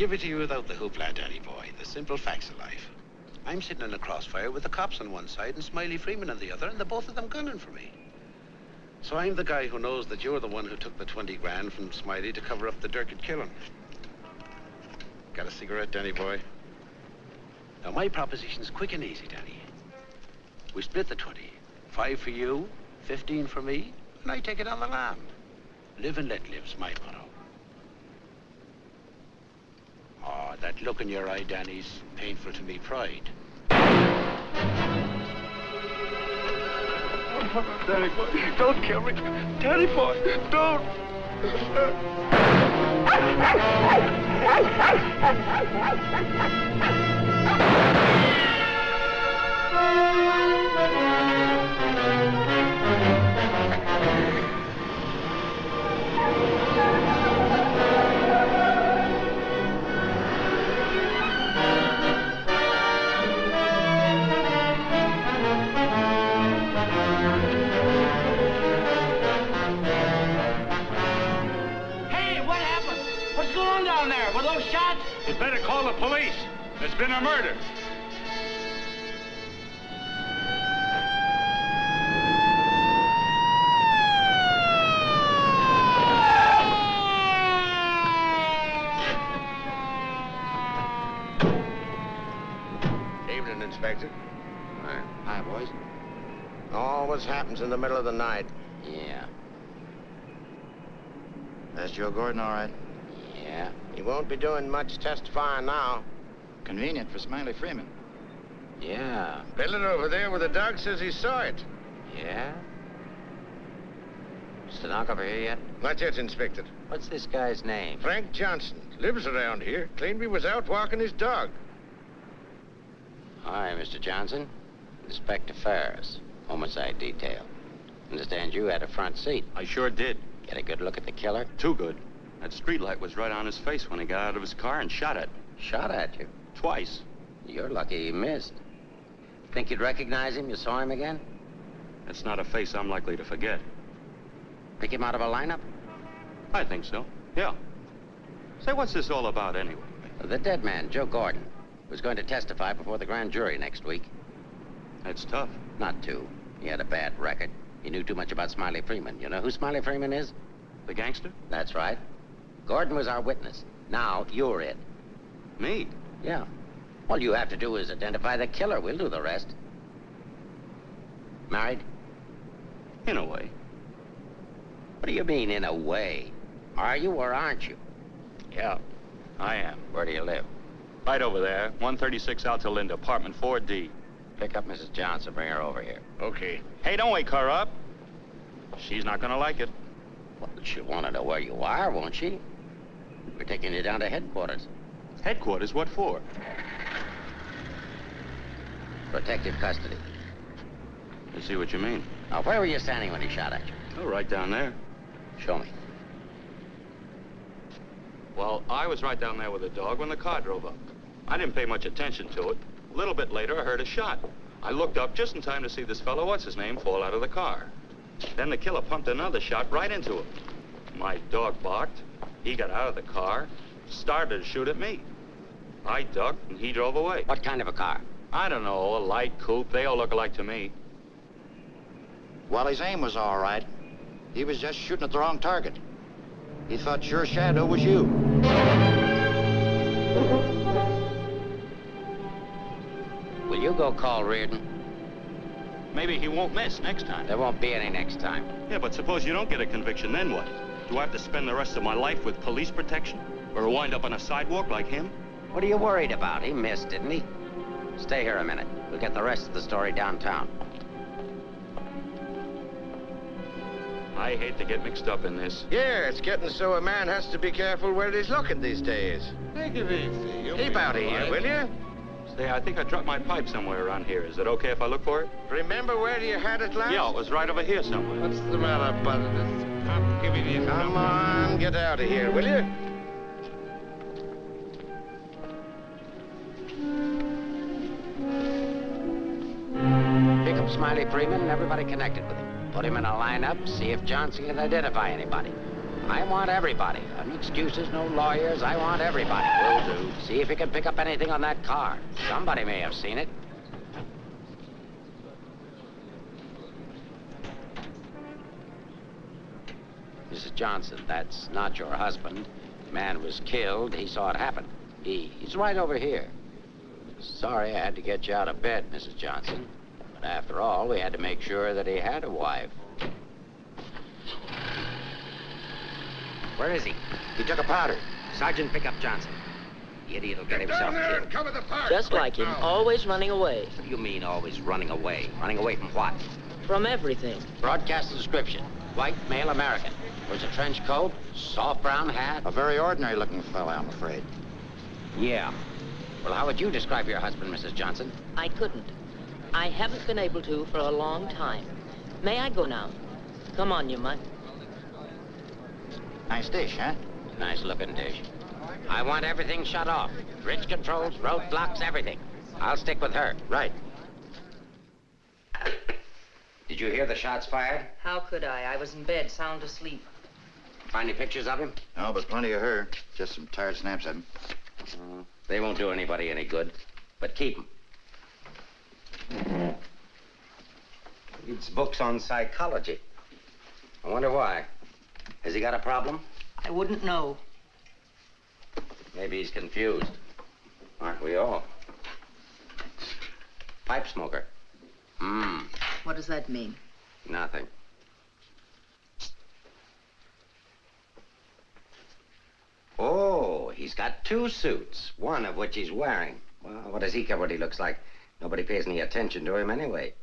give it to you without the hoopla, Danny boy. The simple facts of life. I'm sitting in a crossfire with the cops on one side and Smiley Freeman on the other, and the both of them gunning for me. So I'm the guy who knows that you're the one who took the 20 grand from Smiley to cover up the dirt and kill him. Got a cigarette, Danny boy? Now, my proposition's quick and easy, Danny. We split the 20. 5 for you, 15 for me, and I take it on the land. Live and let live's my motto. Oh, that look in your eye, Danny's painful to me pride. Danny boy, don't kill me. Danny boy, don't. You better call the police. There's been a murder. Evening, Inspector. Hi, boys. Always happens in the middle of the night. Yeah. That's Joe Gordon, all right? Yeah. He won't be doing much testifying now. Convenient for Smiley Freeman. Yeah. Building over there where the dog says he saw it. Yeah? Stenographer here yet? Not yet, Inspector. What's this guy's name? Frank Johnson. Lives around here. Claimed he was out walking his dog. Hi, Mr. Johnson. Inspector Ferris, homicide detail. Understand you had a front seat. I sure did. Get a good look at the killer? Too good. That streetlight was right on his face when he got out of his car and shot at me. Shot at you? Twice. You're lucky he missed. Think you'd recognize him? You saw him again? That's not a face I'm likely to forget. Pick him out of a lineup? I think so, yeah. Say, what's this all about anyway? The dead man, Joe Gordon, was going to testify before the grand jury next week. That's tough. Not too. He had a bad record. He knew too much about Smiley Freeman. You know who Smiley Freeman is? The gangster? That's right. Gordon was our witness. Now, you're it. Me? Yeah. All you have to do is identify the killer. We'll do the rest. Married? In a way. What do you mean, in a way? Are you or aren't you? Yeah, I am. Where do you live? Right over there, 136 Alta Linda, apartment 4D. Pick up Mrs. Johnson. Bring her over here. Okay. Hey, don't wake her up. She's not gonna like it. Well, she'll want to know where you are, won't she? We're taking you down to headquarters. Headquarters? What for? Protective custody. I see what you mean. Now, where were you standing when he shot at you? Oh, right down there. Show me. Well, I was right down there with the dog when the car drove up. I didn't pay much attention to it. A little bit later, I heard a shot. I looked up just in time to see this fellow, what's-his-name, fall out of the car. Then the killer pumped another shot right into him. My dog barked. He got out of the car, started to shoot at me. I ducked, and he drove away. What kind of a car? I don't know, a light coupe. They all look alike to me. Well, his aim was all right. He was just shooting at the wrong target. He thought your shadow was you. Will you go call Reardon? Maybe he won't miss next time. There won't be any next time. Yeah, but suppose you don't get a conviction, then what? Do I have to spend the rest of my life with police protection? Or wind up on a sidewalk like him? What are you worried about? He missed, didn't he? Stay here a minute. We'll get the rest of the story downtown. I hate to get mixed up in this. Yeah, it's getting so a man has to be careful where he's looking these days. Take it easy. Keep out of here, will you? Say, I think I dropped my pipe somewhere around here. Is it okay if I look for it? Remember where you had it last? Yeah, it was right over here somewhere. What's the matter, bud? I'm giving you Come on, get out of here, will you? Pick up Smiley Freeman and everybody connected with him. Put him in a lineup, see if Johnson can identify anybody. I want everybody. No excuses, no lawyers. I want everybody. Will do. See if you can pick up anything on that car. Somebody may have seen it. Mrs. Johnson, that's not your husband. The man was killed. He saw it happen. He's right over here. Sorry I had to get you out of bed, Mrs. Johnson. But after all, we had to make sure that he had a wife. Where is he? He took a powder. Sergeant, pick up Johnson. The idiot will get himself killed. Cover the park. Just like him, always running away. What do you mean, always running away? Running away from what? From everything. Broadcast description. White, male American. Wears a trench coat, soft brown hat. A very ordinary-looking fella, I'm afraid. Yeah. Well, how would you describe your husband, Mrs. Johnson? I couldn't. I haven't been able to for a long time. May I go now? Come on, you mutt. Nice dish, huh? Nice looking dish. I want everything shut off. Bridge controls, roadblocks, everything. I'll stick with her. Right. Did you hear the shots fired? How could I? I was in bed, sound asleep. Find any pictures of him? No, but plenty of her. Just some tired snaps of him. They won't do anybody any good. But keep them. Reads books on psychology. I wonder why. Has he got a problem? I wouldn't know. Maybe he's confused. Aren't we all? Pipe smoker. What does that mean? Nothing. Oh, he's got two suits, one of which he's wearing. Well, what does he care what he looks like? Nobody pays any attention to him anyway.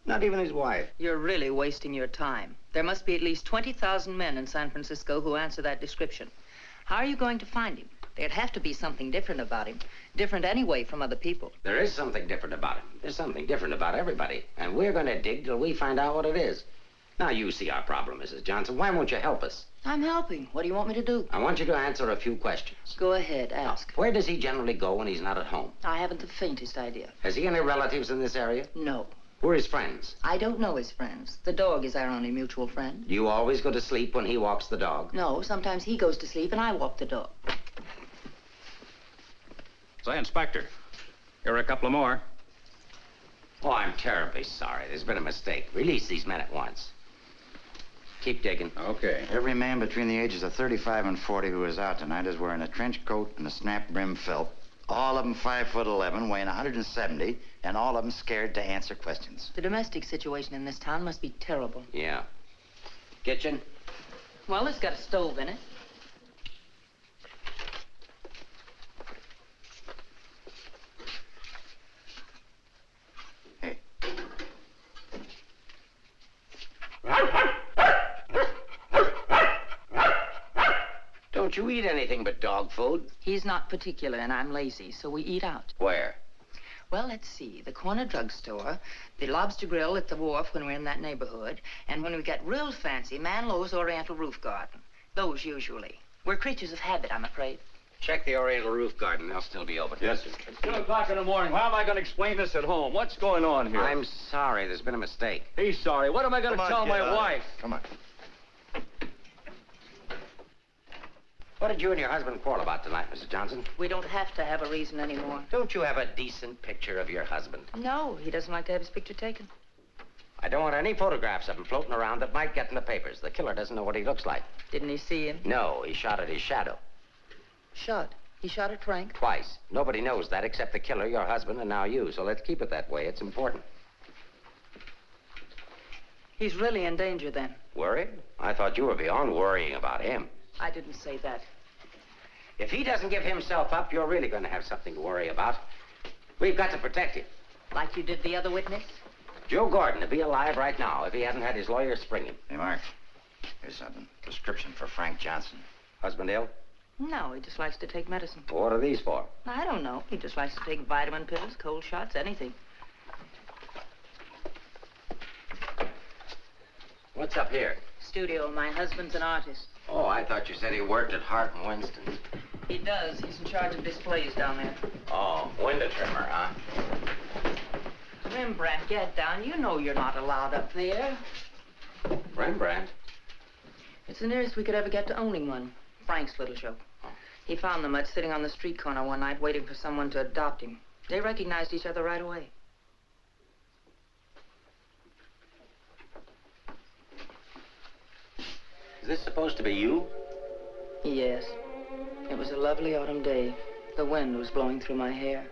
Not even his wife. You're really wasting your time. There must be at least 20,000 men in San Francisco who answer that description. How are you going to find him? There'd have to be something different about him. Different anyway from other people. There is something different about him. There's something different about everybody. And we're going to dig till we find out what it is. Now, you see our problem, Mrs. Johnson. Why won't you help us? I'm helping. What do you want me to do? I want you to answer a few questions. Go ahead, ask. Where does he generally go when he's not at home? I haven't the faintest idea. Has he any relatives in this area? No. Who are his friends? I don't know his friends. The dog is our only mutual friend. Do you always go to sleep when he walks the dog? No, sometimes he goes to sleep and I walk the dog. Say, Inspector, here are a couple of more. Oh, I'm terribly sorry. There's been a mistake. Release these men at once. Keep digging. Okay. Every man between the ages of 35 and 40 who is out tonight is wearing a trench coat and a snap-brim felt. All of them 5'11", weighing 170, and all of them scared to answer questions. The domestic situation in this town must be terrible. Yeah. Kitchen? Well, it's got a stove in it. Hey. Don't you eat anything but dog food? He's not particular and I'm lazy, so we eat out. Where? Well, let's see. The corner drugstore, the lobster grill at the wharf when we're in that neighborhood, and when we get real fancy, Manlow's Oriental Roof Garden. Those usually. We're creatures of habit, I'm afraid. Check the Oriental Roof Garden. They'll still be open. Yes, sir. It's 2 o'clock in the morning. How am I going to explain this at home? What's going on here? I'm sorry. There's been a mistake. He's sorry. What am I going to tell my wife? Come on. What did you and your husband quarrel about tonight, Mrs. Johnson? We don't have to have a reason anymore. Don't you have a decent picture of your husband? No, he doesn't like to have his picture taken. I don't want any photographs of him floating around that might get in the papers. The killer doesn't know what he looks like. Didn't he see him? No, he shot at his shadow. Shot. He shot at Frank? Twice. Nobody knows that except the killer, your husband, and now you. So let's keep it that way. It's important. He's really in danger then. Worried? I thought you were beyond worrying about him. I didn't say that. If he doesn't give himself up, you're really going to have something to worry about. We've got to protect him. Like you did the other witness? Joe Gordon would be alive right now if he hadn't had his lawyer spring him. Hey, Mark. Here's something. Prescription for Frank Johnson. Husband ill? No, he just likes to take medicine. What are these for? I don't know. He just likes to take vitamin pills, cold shots, anything. What's up here? Studio. My husband's an artist. Oh, I thought you said he worked at Hart and Winston's. He does. He's in charge of displays down there. Oh, window trimmer, huh? Rembrandt, get down. You know you're not allowed up there. Rembrandt? It's the nearest we could ever get to owning one. Frank's little show. He found the mutt sitting on the street corner one night waiting for someone to adopt him. They recognized each other right away. Is this supposed to be you? Yes. It was a lovely autumn day. The wind was blowing through my hair.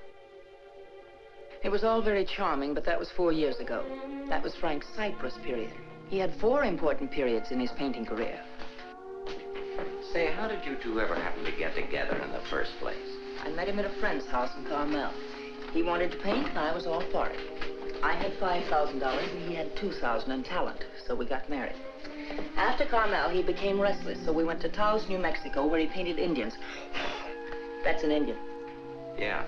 It was all very charming, but that was 4 years ago. That was Frank's Cyprus period. He had 4 important periods in his painting career. Say, how did you two ever happen to get together in the first place? I met him at a friend's house in Carmel. He wanted to paint, and I was all for it. I had $5,000, and he had $2,000 in talent, so we got married. After Carmel, he became restless, so we went to Taos, New Mexico, where he painted Indians. That's an Indian. Yeah.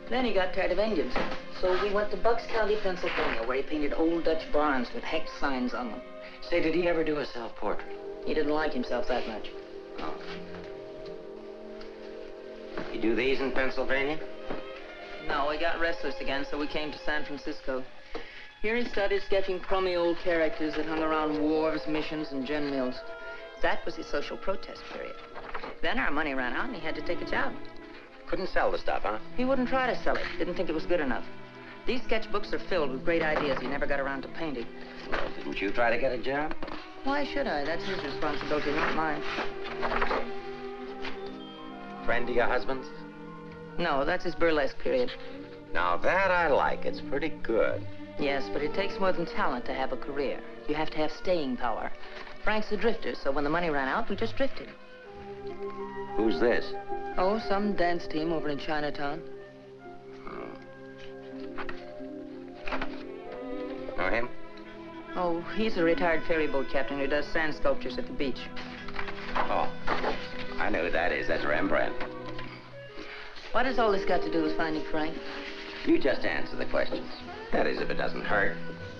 Then he got tired of Indians, so we went to Bucks County, Pennsylvania, where he painted old Dutch barns with hex signs on them. Say, did he ever do a self-portrait? He didn't like himself that much. Oh. You do these in Pennsylvania? No, he got restless again, so we came to San Francisco. Here he started sketching crummy old characters that hung around wharves, missions, and gin mills. That was his social protest period. Then our money ran out, and he had to take a job. Couldn't sell the stuff, huh? He wouldn't try to sell it. Didn't think it was good enough. These sketchbooks are filled with great ideas he never got around to painting. Well, didn't you try to get a job? Why should I? That's his responsibility, not mine. Friend of your husband's? No, that's his burlesque period. Now that I like. It's pretty good. Yes, but it takes more than talent to have a career. You have to have staying power. Frank's a drifter, so when the money ran out, we just drifted. Who's this? Oh, some dance team over in Chinatown. Know him? Oh, he's a retired ferry boat captain who does sand sculptures at the beach. Oh, I know who that is. That's Rembrandt. What has all this got to do with finding Frank? You just answer the questions. That is, if it doesn't hurt.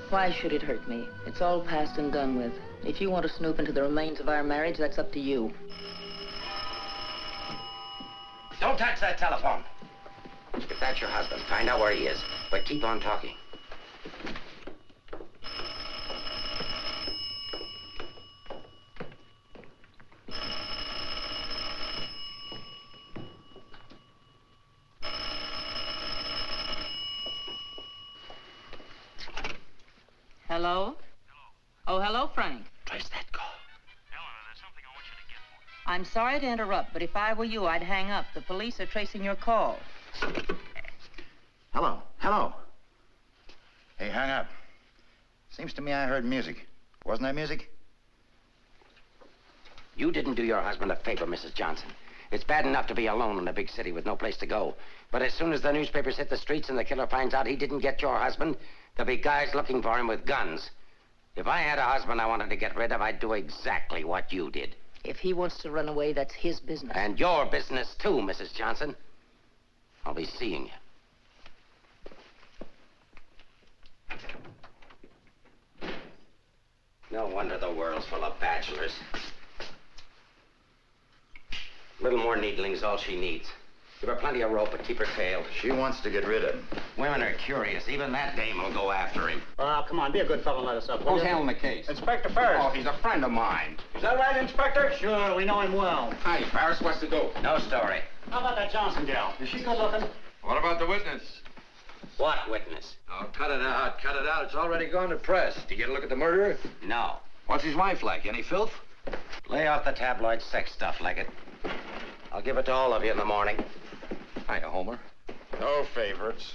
Why should it hurt me? It's all past and done with. If you want to snoop into the remains of our marriage, that's up to you. Don't touch that telephone. If that's your husband, find out where he is. But keep on talking. Hello? Oh, hello, Frank. Trace that call. Eleanor, there's something I want you to get for me. I'm sorry to interrupt, but if I were you, I'd hang up. The police are tracing your call. Hello, hello. Hey, hang up. Seems to me I heard music. Wasn't that music? You didn't do your husband a favor, Mrs. Johnson. It's bad enough to be alone in a big city with no place to go. But as soon as the newspapers hit the streets and the killer finds out he didn't get your husband, there'll be guys looking for him with guns. If I had a husband I wanted to get rid of, I'd do exactly what you did. If he wants to run away, that's his business. And your business, too, Mrs. Johnson. I'll be seeing you. No wonder the world's full of bachelors. A little more needling's all she needs. Give her plenty of rope, but keep her tailed. She wants to get rid of him. Women are curious. Even that dame will go after him. Oh, come on, be a good fellow and let us up. Who's handling the case? Inspector Ferris. Oh, he's a friend of mine. Is that right, Inspector? Sure, we know him well. Hi, Paris. What's the dope? No story. How about that Johnson gal? Is she good looking? What about the witness? What witness? Oh, cut it out, cut it out. It's already gone to press. Did you get a look at the murderer? No. What's his wife like? Any filth? Lay off the tabloid sex stuff, Leggett. I'll give it to all of you in the morning. Hiya, Homer. No favorites.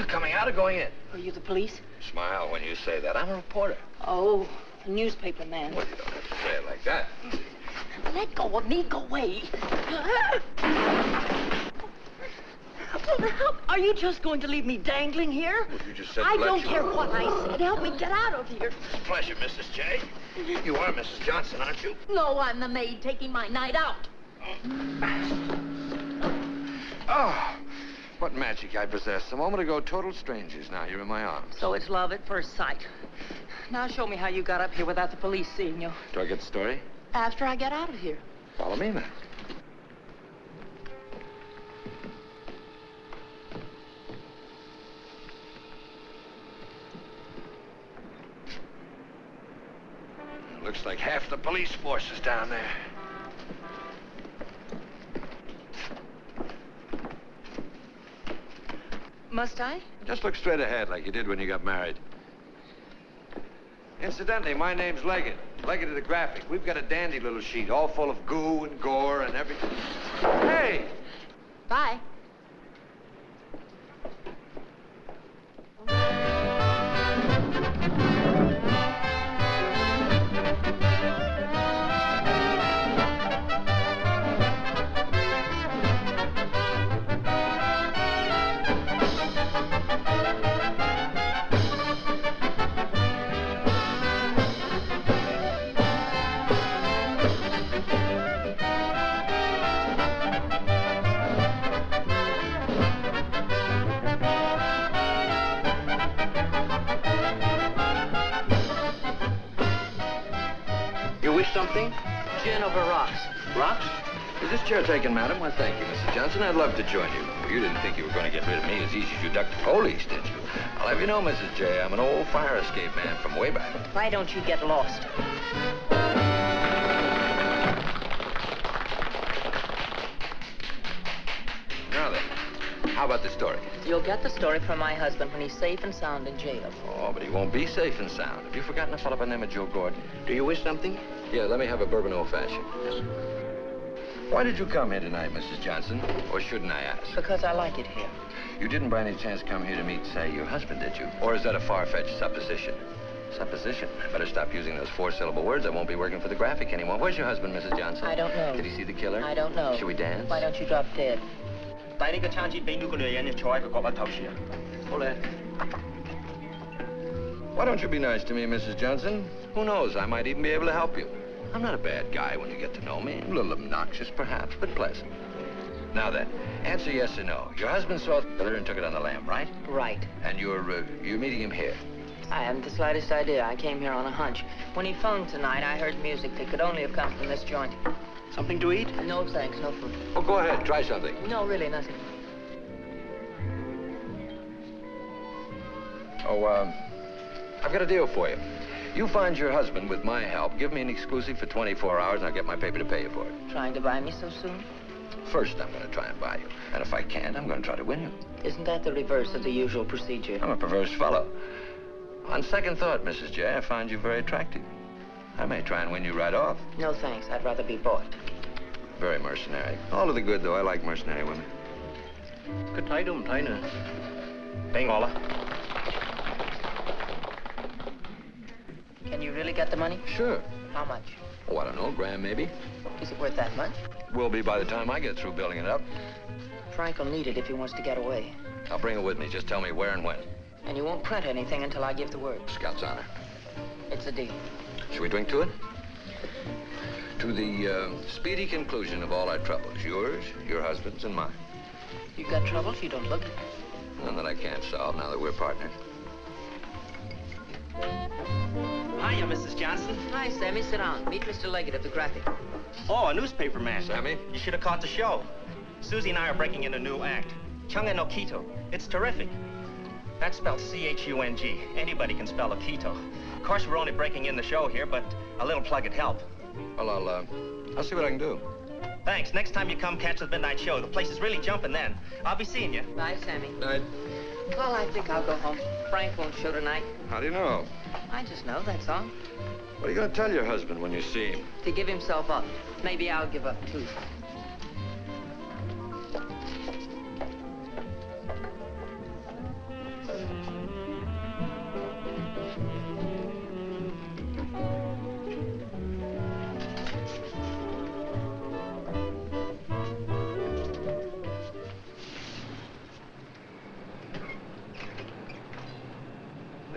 Coming out or going in? Are you the police? Smile when you say that. I'm a reporter. Oh, a newspaper man. Well, you don't have to say it like that. Let go of me. Go away. Are you just going to leave me dangling here? Well, you just said I let don't you- care what I said. Help me get out of here. It's a pleasure, Mrs. J. You are Mrs. Johnson, aren't you? No, I'm the maid taking my night out. Oh, what magic I possess. A moment ago, total strangers. Now you're in my arms. So it's love at first sight. Now show me how you got up here without the police seeing you. Do I get the story? After I get out of here. Follow me, then. Looks like half the police force is down there. Must I? Just look straight ahead like you did when you got married. Incidentally, my name's Leggett. Leggett of the Graphic. We've got a dandy little sheet, all full of goo and gore and everything. Hey! Bye. Something? Gin over rocks. Rocks? Is this chair taken, madam? Why, thank you, Mrs. Johnson. I'd love to join you. You didn't think you were going to get rid of me as easy as you ducked the police, did you? I'll have you know, Mrs. J, I'm an old fire escape man from way back. Why don't you get lost? Now then, how about the story? You'll get the story from my husband when he's safe and sound in jail. Oh, but he won't be safe and sound. Have you forgotten a fellow by the name of Joe Gordon? Do you wish something? Yeah, let me have a bourbon old-fashioned. Why did you come here tonight, Mrs. Johnson? Or shouldn't I ask? Because I like it here. You didn't by any chance come here to meet, say, your husband, did you? Or is that a far-fetched supposition? Supposition? I better stop using those four-syllable words. I won't be working for the Graphic anymore. Where's your husband, Mrs. Johnson? I don't know. Did he see the killer? I don't know. Should we dance? Why don't you drop dead? 帶呢個餐紙俾呢個女人坐喺佢角落頭處啊！好咧。 Why don't you be nice to me, Mrs. Johnson? Who knows? I might even be able to help you. I'm not a bad guy when you get to know me. A little obnoxious, perhaps, but pleasant. Now then, answer yes or no. Your husband saw the killer and took it on the lam, right? Right. And you're meeting him here. I haven't the slightest idea. I came here on a hunch. When he phoned tonight, I heard music that could only have come from this joint. Something to eat? No, thanks. No food. Oh, go ahead. Try something. No, really, nothing. Oh, I've got a deal for you. You find your husband with my help. Give me an exclusive for 24 hours, and I'll get my paper to pay you for it. Trying to buy me so soon? First, I'm going to try and buy you. And if I can't, I'm going to try to win you. Isn't that the reverse of the usual procedure? I'm a perverse fellow. On second thought, Mrs. J, I find you very attractive. I may try and win you right off. No, thanks. I'd rather be bought. Very mercenary. All to the good, though. I like mercenary women. 佢睇都唔睇呢？俾我啦。 Can you really get the money? Sure. How much? Oh, I don't know, grand maybe. Is it worth that much? Will be by the time I get through building it up. Frank will need it if he wants to get away. I'll bring it with me. Just tell me where and when. And you won't print anything until I give the word. Scout's honor. It's a deal. Should we drink to it? To the speedy conclusion of all our troubles. Yours, your husband's, and mine. You got troubles? You don't look it. None that I can't solve now that we're partners. Hiya, Mrs. Johnson. Hi, Sammy. Sit down. Meet Mr. Leggett of the Graphic. Oh, a newspaper man. Sammy? You should have caught the show. Susie and I are breaking in a new act. Chung and Okito. It's terrific. That's spelled C-H-U-N-G. Anybody can spell Okito. Of course, we're only breaking in the show here, but a little plug would help. Well, I'll see what I can do. Thanks. Next time you come, catch the midnight show. The place is really jumping then. I'll be seeing you. Bye, Sammy. Night. Well, I think I'll go home. Frank won't show tonight. How do you know? I just know, that's all. What are you going to tell your husband when you see him? To give himself up. Maybe I'll give up, too.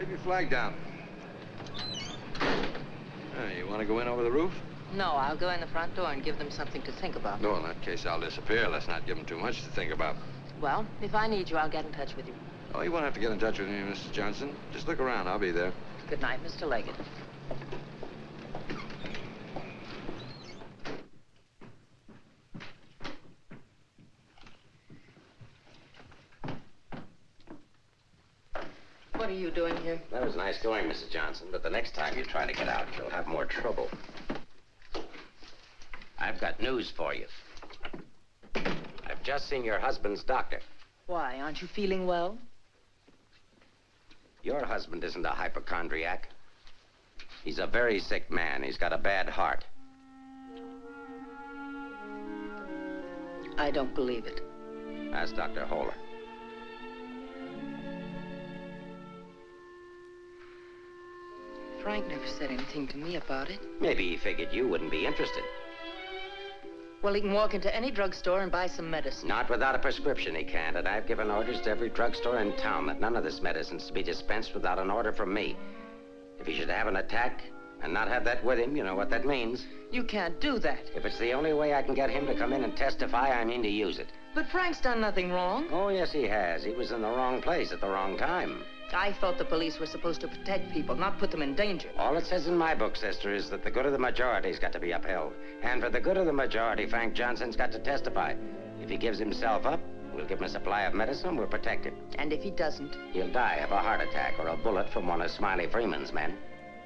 Leave your flag down. You want to go in over the roof? No, I'll go in the front door and give them something to think about. No, in that case, I'll disappear. Let's not give them too much to think about. Well, if I need you, I'll get in touch with you. Oh, you won't have to get in touch with me, Mrs. Johnson. Just look around. I'll be there. Good night, Mr. Leggett. What are you doing here? That was nice going, Mrs. Johnson, but the next time you try to get out, you'll have more trouble. I've got news for you. I've just seen your husband's doctor. Why, aren't you feeling well? Your husband isn't a hypochondriac. He's a very sick man. He's got a bad heart. I don't believe it. Ask Dr. Holler. Frank never said anything to me about it. Maybe he figured you wouldn't be interested. Well, he can walk into any drugstore and buy some medicine. Not without a prescription, he can't. And I've given orders to every drugstore in town that none of this medicine's to be dispensed without an order from me. If he should have an attack and not have that with him, you know what that means. You can't do that. If it's the only way I can get him to come in and testify, I mean to use it. But Frank's done nothing wrong. Oh, yes, he has. He was in the wrong place at the wrong time. I thought the police were supposed to protect people, not put them in danger. All it says in my book, sister, is that the good of the majority's got to be upheld. And for the good of the majority, Frank Johnson's got to testify. If he gives himself up, we'll give him a supply of medicine, we'll protect him. And if he doesn't? He'll die of a heart attack or a bullet from one of Smiley Freeman's men.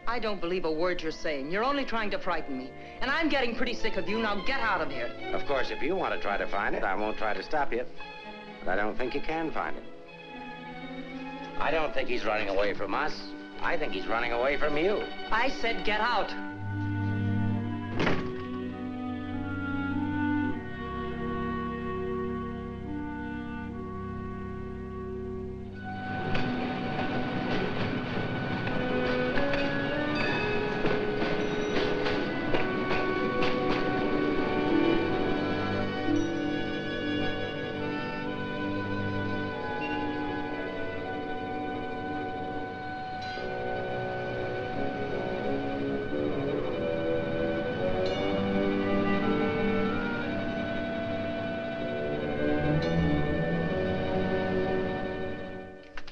I don't believe a word you're saying. You're only trying to frighten me. And I'm getting pretty sick of you. Now get out of here. Of course, if you want to try to find it, I won't try to stop you. But I don't think you can find it. I don't think he's running away from us. I think he's running away from you. I said get out.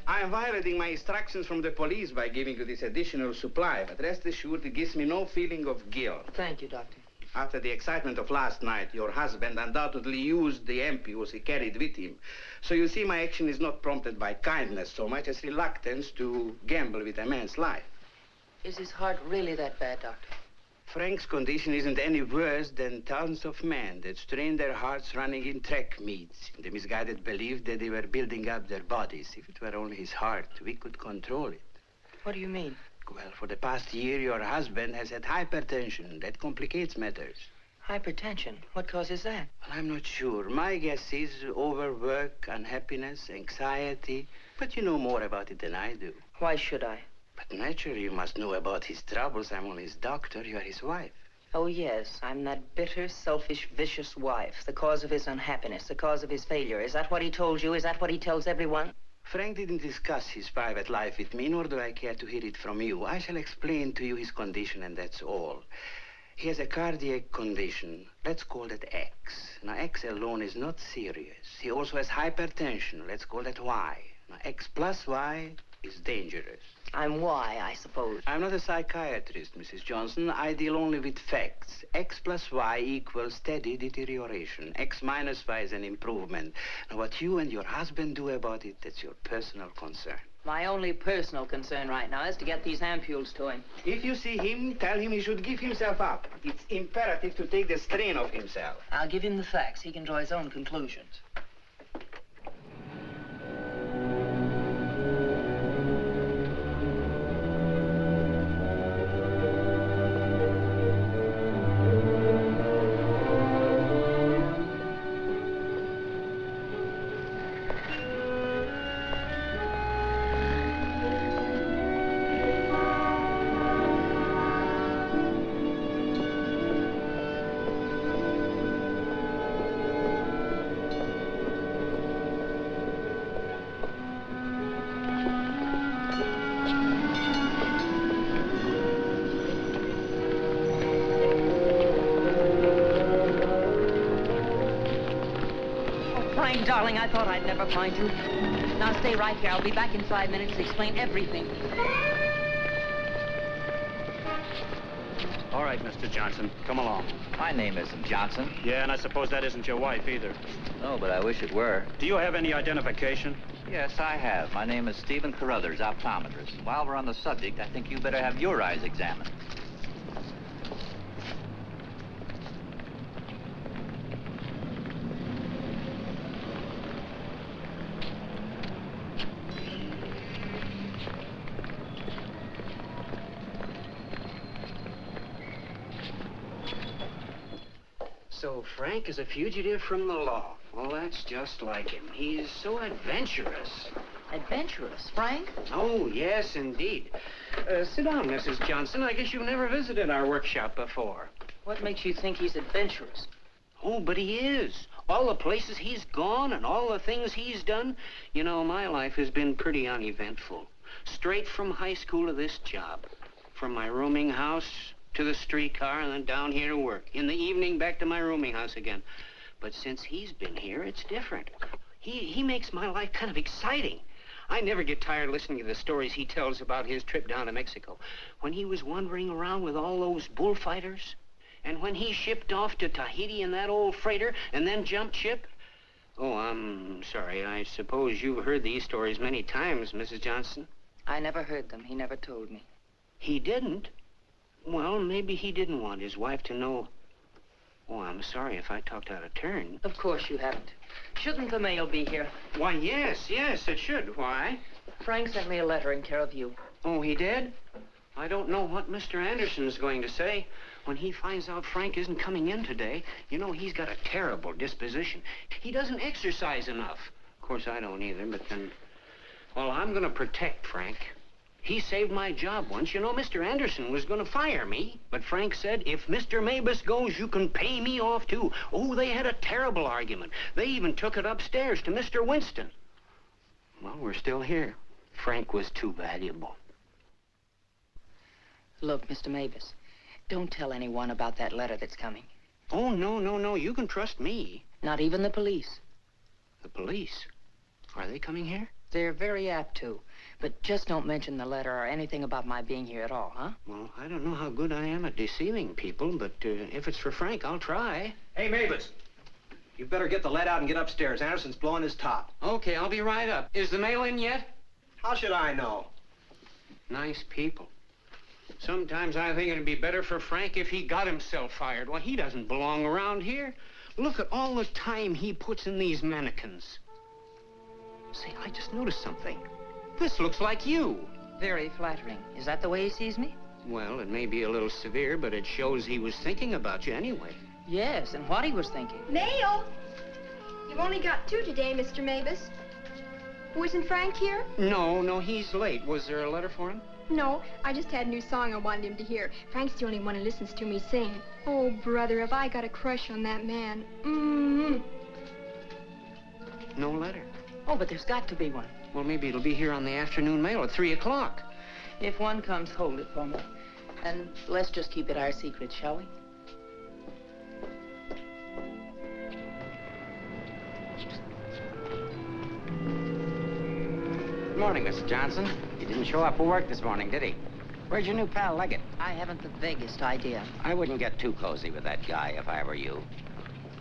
I am violating my instructions from the police by giving you this additional supply, but rest assured it gives me no feeling of guilt. Thank you, Doctor. After the excitement of last night, your husband undoubtedly used the ampules he carried with him. So you see, my action is not prompted by kindness so much as reluctance to gamble with a man's life. Is his heart really that bad, Doctor? Frank's condition isn't any worse than thousands of men that strain their hearts running in track meets in the misguided belief that they were building up their bodies. If it were only his heart, we could control it. What do you mean? Well, for the past year, your husband has had hypertension. That complicates matters. Hypertension? What causes that? Well, I'm not sure. My guess is overwork, unhappiness, anxiety. But you know more about it than I do. Why should I? But naturally, you must know about his troubles. I'm only his doctor. You are his wife. Oh, yes. I'm that bitter, selfish, vicious wife. The cause of his unhappiness, the cause of his failure. Is that what he told you? Is that what he tells everyone? Frank didn't discuss his private life with me, nor do I care to hear it from you. I shall explain to you his condition, and that's all. He has a cardiac condition. Let's call that X. Now, X alone is not serious. He also has hypertension. Let's call that Y. Now, X plus Y is dangerous. I'm Y, I suppose. I'm not a psychiatrist, Mrs. Johnson. I deal only with facts. X plus Y equals steady deterioration. X minus Y is an improvement. Now, what you and your husband do about it, that's your personal concern. My only personal concern right now is to get these ampules to him. If you see him, tell him he should give himself up. It's imperative to take the strain off himself. I'll give him the facts. He can draw his own conclusions. darling, I thought I'd never find you. Now stay right here. I'll be back in 5 minutes to explain everything. All right, Mr. Johnson, come along. My name isn't Johnson. Yeah, and I suppose that isn't your wife either. No, but I wish it were. Do you have any identification? Yes, I have. My name is Stephen Carruthers, optometrist. And while we're on the subject, I think you better have your eyes examined. So Frank is a fugitive from the law. Well, that's just like him. He's so adventurous. Adventurous, Frank? Oh, yes, indeed. Sit down, Mrs. Johnson. I guess you've never visited our workshop before. What makes you think he's adventurous? Oh, but he is. All the places he's gone and all the things he's done. You know, my life has been pretty uneventful. Straight from high school to this job. From my rooming house to the streetcar and then down here to work. In the evening, back to my rooming house again. But since he's been here, it's different. He makes my life kind of exciting. I never get tired listening to the stories he tells about his trip down to Mexico. When he was wandering around with all those bullfighters. And when he shipped off to Tahiti in that old freighter and then jumped ship. Oh, I'm sorry. I suppose you've heard these stories many times, Mrs. Johnson. I never heard them. He never told me. He didn't? Well, maybe he didn't want his wife to know. Oh, I'm sorry if I talked out of turn. Of course you haven't. Shouldn't the mail be here? Why, yes, it should. Why? Frank sent me a letter in care of you. Oh, he did? I don't know what Mr. Anderson's going to say. When he finds out Frank isn't coming in today, you know, he's got a terrible disposition. He doesn't exercise enough. Of course, I don't either, but then... Well, I'm going to protect Frank. He saved my job once. You know, Mr. Anderson was going to fire me. But Frank said, if Mr. Mabus goes, you can pay me off, too. Oh, they had a terrible argument. They even took it upstairs to Mr. Winston. Well, we're still here. Frank was too valuable. Look, Mr. Mabus, don't tell anyone about that letter that's coming. Oh, no. You can trust me. Not even the police. The police? Are they coming here? They're very apt to. But just don't mention the letter or anything about my being here at all, huh? Well, I don't know how good I am at deceiving people, but if it's for Frank, I'll try. Hey, Mavis, you better get the lead out and get upstairs. Anderson's blowing his top. Okay, I'll be right up. Is the mail in yet? How should I know? Nice people. Sometimes I think it'd be better for Frank if he got himself fired. Well, he doesn't belong around here. Look at all the time he puts in these mannequins. Say, I just noticed something. This looks like you. Very flattering. Is that the way he sees me? Well, it may be a little severe, but it shows he was thinking about you anyway. Yes, and what he was thinking. Mail? You've only got 2 today, Mr. Mabus. Wasn't Frank here? No, he's late. Was there a letter for him? No, I just had a new song I wanted him to hear. Frank's the only one who listens to me sing. Oh, brother, have I got a crush on that man. No letter. Oh, but there's got to be one. Well, maybe it'll be here on the afternoon mail at 3 o'clock. If one comes, hold it for me. And let's just keep it our secret, shall we? Good morning, Mr. Johnson. He didn't show up for work this morning, did he? Where's your new pal, Leggett? I haven't the vaguest idea. I wouldn't get too cozy with that guy if I were you.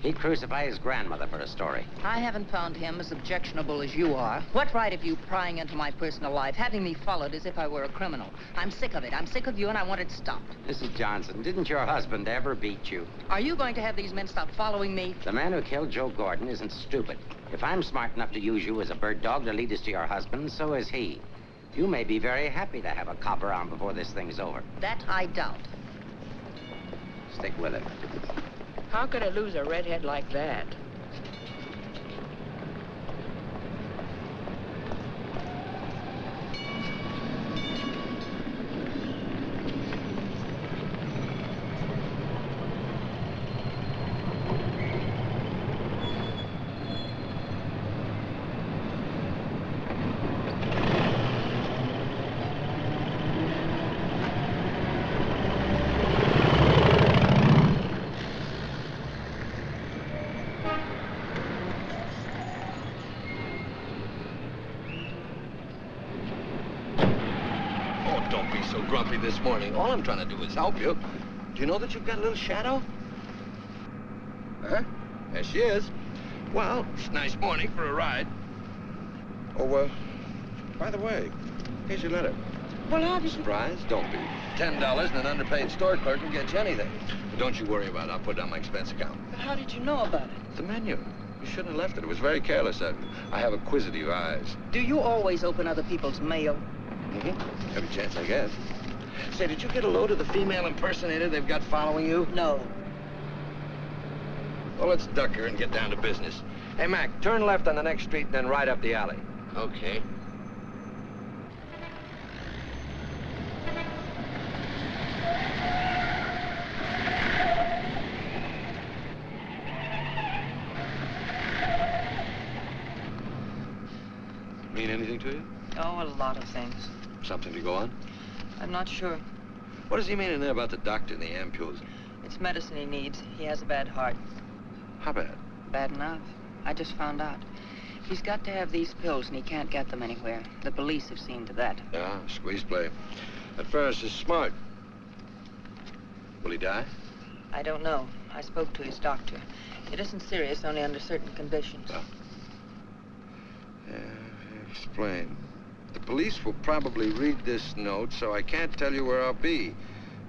He'd crucify his grandmother for a story. I haven't found him as objectionable as you are. What right have you prying into my personal life, having me followed as if I were a criminal? I'm sick of it. I'm sick of you, and I want it stopped. Mrs. Johnson, didn't your husband ever beat you? Are you going to have these men stop following me? The man who killed Joe Gordon isn't stupid. If I'm smart enough to use you as a bird dog to lead us to your husband, so is he. You may be very happy to have a cop around before this thing's over. That I doubt. Stick with it. How could I lose a redhead like that? don't be so grumpy this morning. All I'm trying to do is help you. Do you know that you've got a little shadow? Huh? There she is. Well, it's a nice morning for a ride. Oh, by the way, here's your letter. Well, how did you... Surprise? Don't be. $10 and an underpaid store clerk can get you anything. But don't you worry about it. I'll put it on my expense account. But how did you know about it? The menu. You shouldn't have left it. It was very careless. I have acquisitive eyes. Do you always open other people's mail? Mm-hmm. Every chance I get. Say, did you get a load of the female impersonator they've got following you? No. Well, let's duck her and get down to business. Hey, Mac, turn left on the next street and then right up the alley. Okay. Mean anything to you? Oh, a lot of things. Something to go on? I'm not sure. What does he mean in there about the doctor and the ampules? It's medicine he needs. He has a bad heart. How bad? Bad enough. I just found out. He's got to have these pills, and he can't get them anywhere. The police have seen to that. Yeah, squeeze play. That Ferris is smart. Will he die? I don't know. I spoke to his doctor. It isn't serious, only under certain conditions. Oh. Yeah, explain. The police will probably read this note, so I can't tell you where I'll be.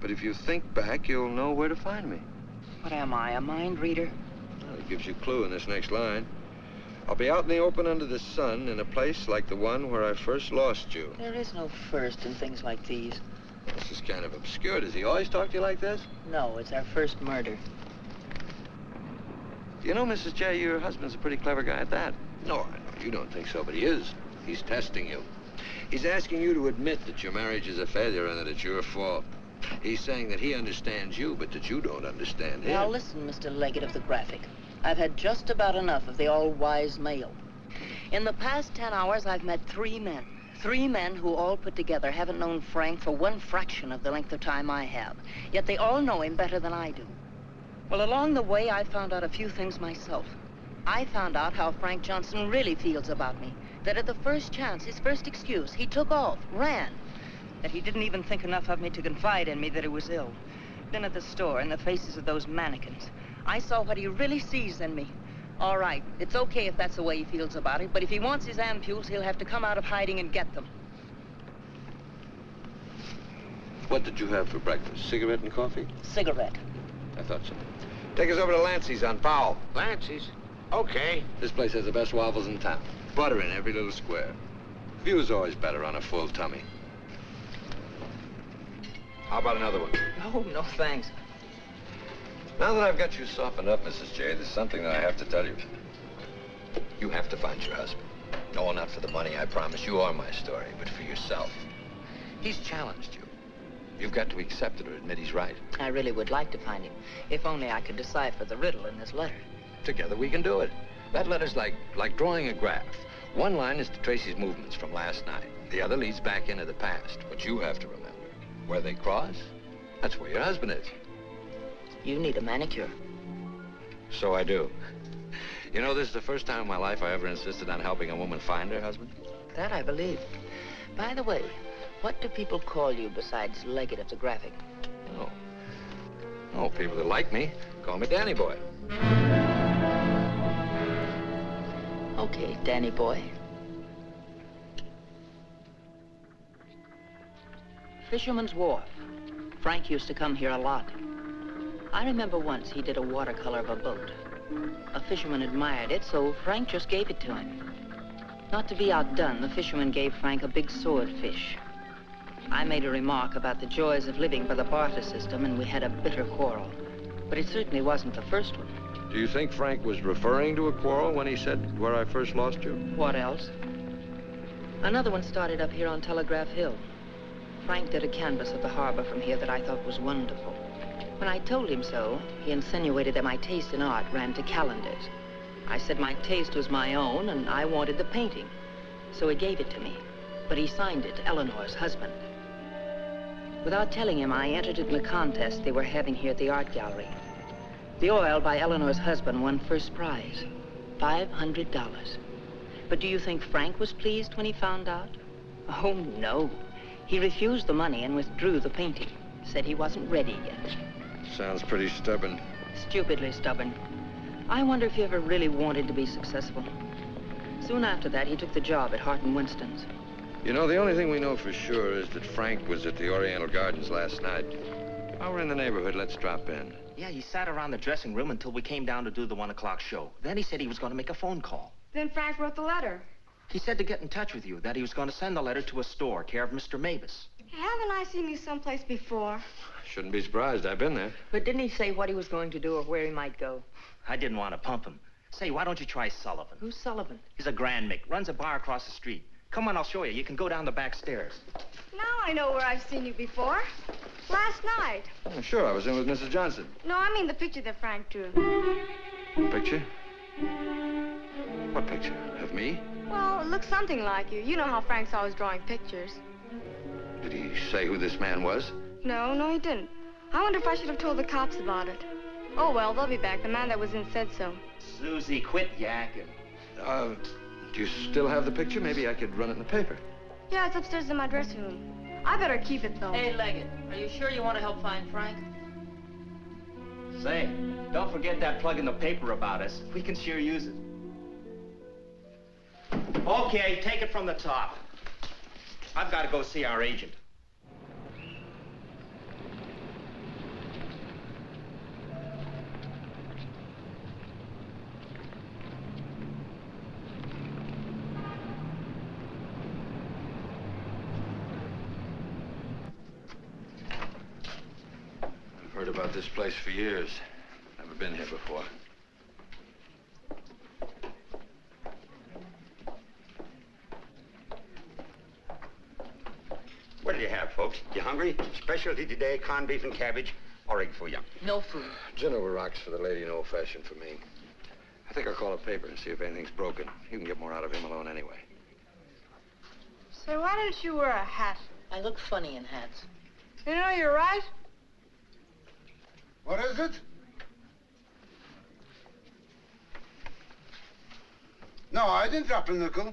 But if you think back, you'll know where to find me. What am I, a mind reader? Well, it gives you a clue in this next line. I'll be out in the open under the sun in a place like the one where I first lost you. There is no first in things like these. This is kind of obscure. Does he always talk to you like this? No, it's our first murder. You know, Mrs. J, your husband's a pretty clever guy at that. No, I know you don't think so, but he is. He's testing you. He's asking you to admit that your marriage is a failure and that it's your fault. He's saying that he understands you, but that you don't understand him. Now listen, Mr. Leggett of the Graphic. I've had just about enough of the all-wise male. In the past 10 hours, I've met 3 men. 3 men who all put together haven't known Frank for 1 fraction of the length of time I have. Yet they all know him better than I do. Well, along the way, I found out a few things myself. I found out how Frank Johnson really feels about me. That at the first chance, his first excuse, he took off, ran. That he didn't even think enough of me to confide in me that he was ill. Then at the store, in the faces of those mannequins, I saw what he really sees in me. All right, it's okay if that's the way he feels about it, but if he wants his ampules, he'll have to come out of hiding and get them. What did you have for breakfast? Cigarette and coffee? Cigarette. I thought so. Take us over to Lancey's on Powell. Lancey's? Okay. This place has the best waffles in town. Butter in every little square. View's always better on a full tummy. How about another one? Oh, no thanks. Now that I've got you softened up, Mrs. J, there's something that I have to tell you. You have to find your husband. No, not for the money, I promise. You are my story, but for yourself. He's challenged you. You've got to accept it or admit he's right. I really would like to find him, if only I could decipher the riddle in this letter. Together we can do it. That letter's like drawing a graph. One line is to trace his movements from last night. The other leads back into the past. What you have to remember, where they cross, that's where your husband is. You need a manicure. So I do. You know, this is the first time in my life I ever insisted on helping a woman find her husband. That I believe. By the way, what do people call you besides Leggett of the Graphic? Oh, people that like me call me Danny Boy. Okay, Danny Boy. Fisherman's Wharf. Frank used to come here a lot. I remember once he did a watercolor of a boat. A fisherman admired it, so Frank just gave it to him. Not to be outdone, the fisherman gave Frank a big swordfish. I made a remark about the joys of living by the barter system, and we had a bitter quarrel. But it certainly wasn't the first one. Do you think Frank was referring to a quarrel when he said, where I first lost you? What else? Another one started up here on Telegraph Hill. Frank did a canvas of the harbor from here that I thought was wonderful. When I told him so, he insinuated that my taste in art ran to calendars. I said my taste was my own, and I wanted the painting. So he gave it to me, but he signed it, Eleanor's husband. Without telling him, I entered it in the contest they were having here at the art gallery. The oil by Eleanor's husband won first prize, $500. But do you think Frank was pleased when he found out? Oh, no. He refused the money and withdrew the painting. Said he wasn't ready yet. Sounds pretty stubborn. Stupidly stubborn. I wonder if he ever really wanted to be successful. Soon after that, he took the job at Hart and Winston's. You know, the only thing we know for sure is that Frank was at the Oriental Gardens last night. While we're in the neighborhood, let's drop in. Yeah, he sat around the dressing room until we came down to do the 1 o'clock show. Then he said he was going to make a phone call. Then Frank wrote the letter. He said to get in touch with you, that he was going to send the letter to a store, care of Mr. Mavis. Haven't I seen you someplace before? Shouldn't be surprised. I've been there. But didn't he say what he was going to do or where he might go? I didn't want to pump him. Say, why don't you try Sullivan? Who's Sullivan? He's a grand Mick, runs a bar across the street. Come on, I'll show you. You can go down the back stairs. Now I know where I've seen you before. Last night. Oh, sure, I was in with Mrs. Johnson. No, I mean the picture that Frank drew. Picture? What picture? Of me? Well, it looks something like you. You know how Frank's always drawing pictures. Did he say who this man was? No, he didn't. I wonder if I should have told the cops about it. Oh, well, they'll be back. The man that was in said so. Susie, quit yakking. Do you still have the picture? Maybe I could run it in the paper. Yeah, it's upstairs in my dressing room. I better keep it, though. Hey, Leggett, are you sure you want to help find Frank? Say, don't forget that plug in the paper about us. We can sure use it. Okay, take it from the top. I've got to go see our agent. I've heard about this place for years. Never been here before. What do you have, folks? You hungry? Specialty today, corned beef and cabbage, or egg foo young. No food. Gin over rocks for the lady and old-fashioned for me. I think I'll call a paper and see if anything's broken. You can get more out of him alone anyway. Say, why don't you wear a hat? I look funny in hats. You know, you're right. What is it? No, I didn't drop a nickel.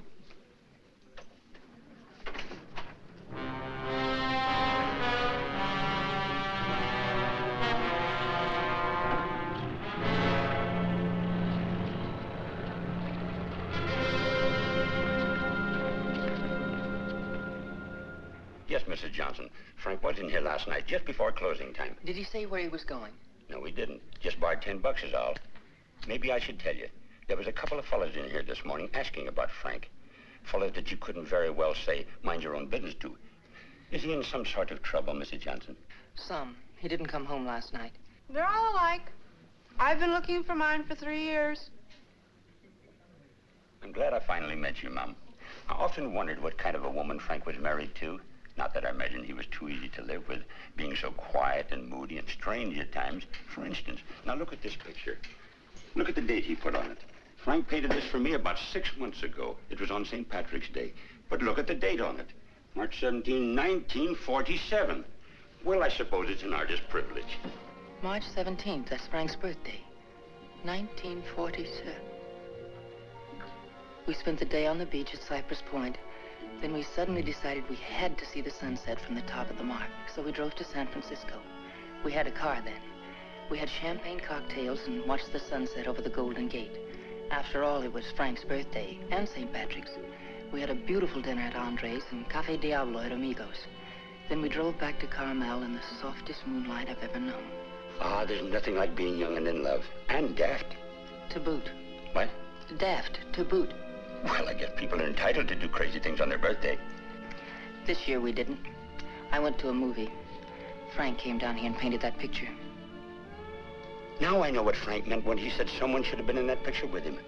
Yes, Mrs. Johnson. Frank was in here last night, just before closing time. Did he say where he was going? No, he didn't. Just borrowed $10 is all. Maybe I should tell you. There was a couple of fellas in here this morning asking about Frank. Fellas that you couldn't very well say, mind your own business to. Is he in some sort of trouble, Mrs. Johnson? Some. He didn't come home last night. They're all alike. I've been looking for mine for 3 years. I'm glad I finally met you, Mom. I often wondered what kind of a woman Frank was married to. Not that I imagined he was too easy to live with, being so quiet and moody and strange at times. For instance, now look at this picture. Look at the date he put on it. Frank painted this for me about 6 months ago. It was on St. Patrick's Day. But look at the date on it. March 17, 1947. Well, I suppose it's an artist's privilege. March 17th, that's Frank's birthday. 1947. We spent the day on the beach at Cypress Point. Then we suddenly decided we had to see the sunset from the top of the mark. So we drove to San Francisco. We had a car then. We had champagne cocktails and watched the sunset over the Golden Gate. After all, it was Frank's birthday and St. Patrick's. We had a beautiful dinner at Andre's and Cafe Diablo at Amigos. Then we drove back to Carmel in the softest moonlight I've ever known. Ah, there's nothing like being young and in love. And daft. To boot. What? Daft, to boot. Well, I guess people are entitled to do crazy things on their birthday. This year we didn't. I went to a movie. Frank came down here and painted that picture. Now I know what Frank meant when he said someone should have been in that picture with him.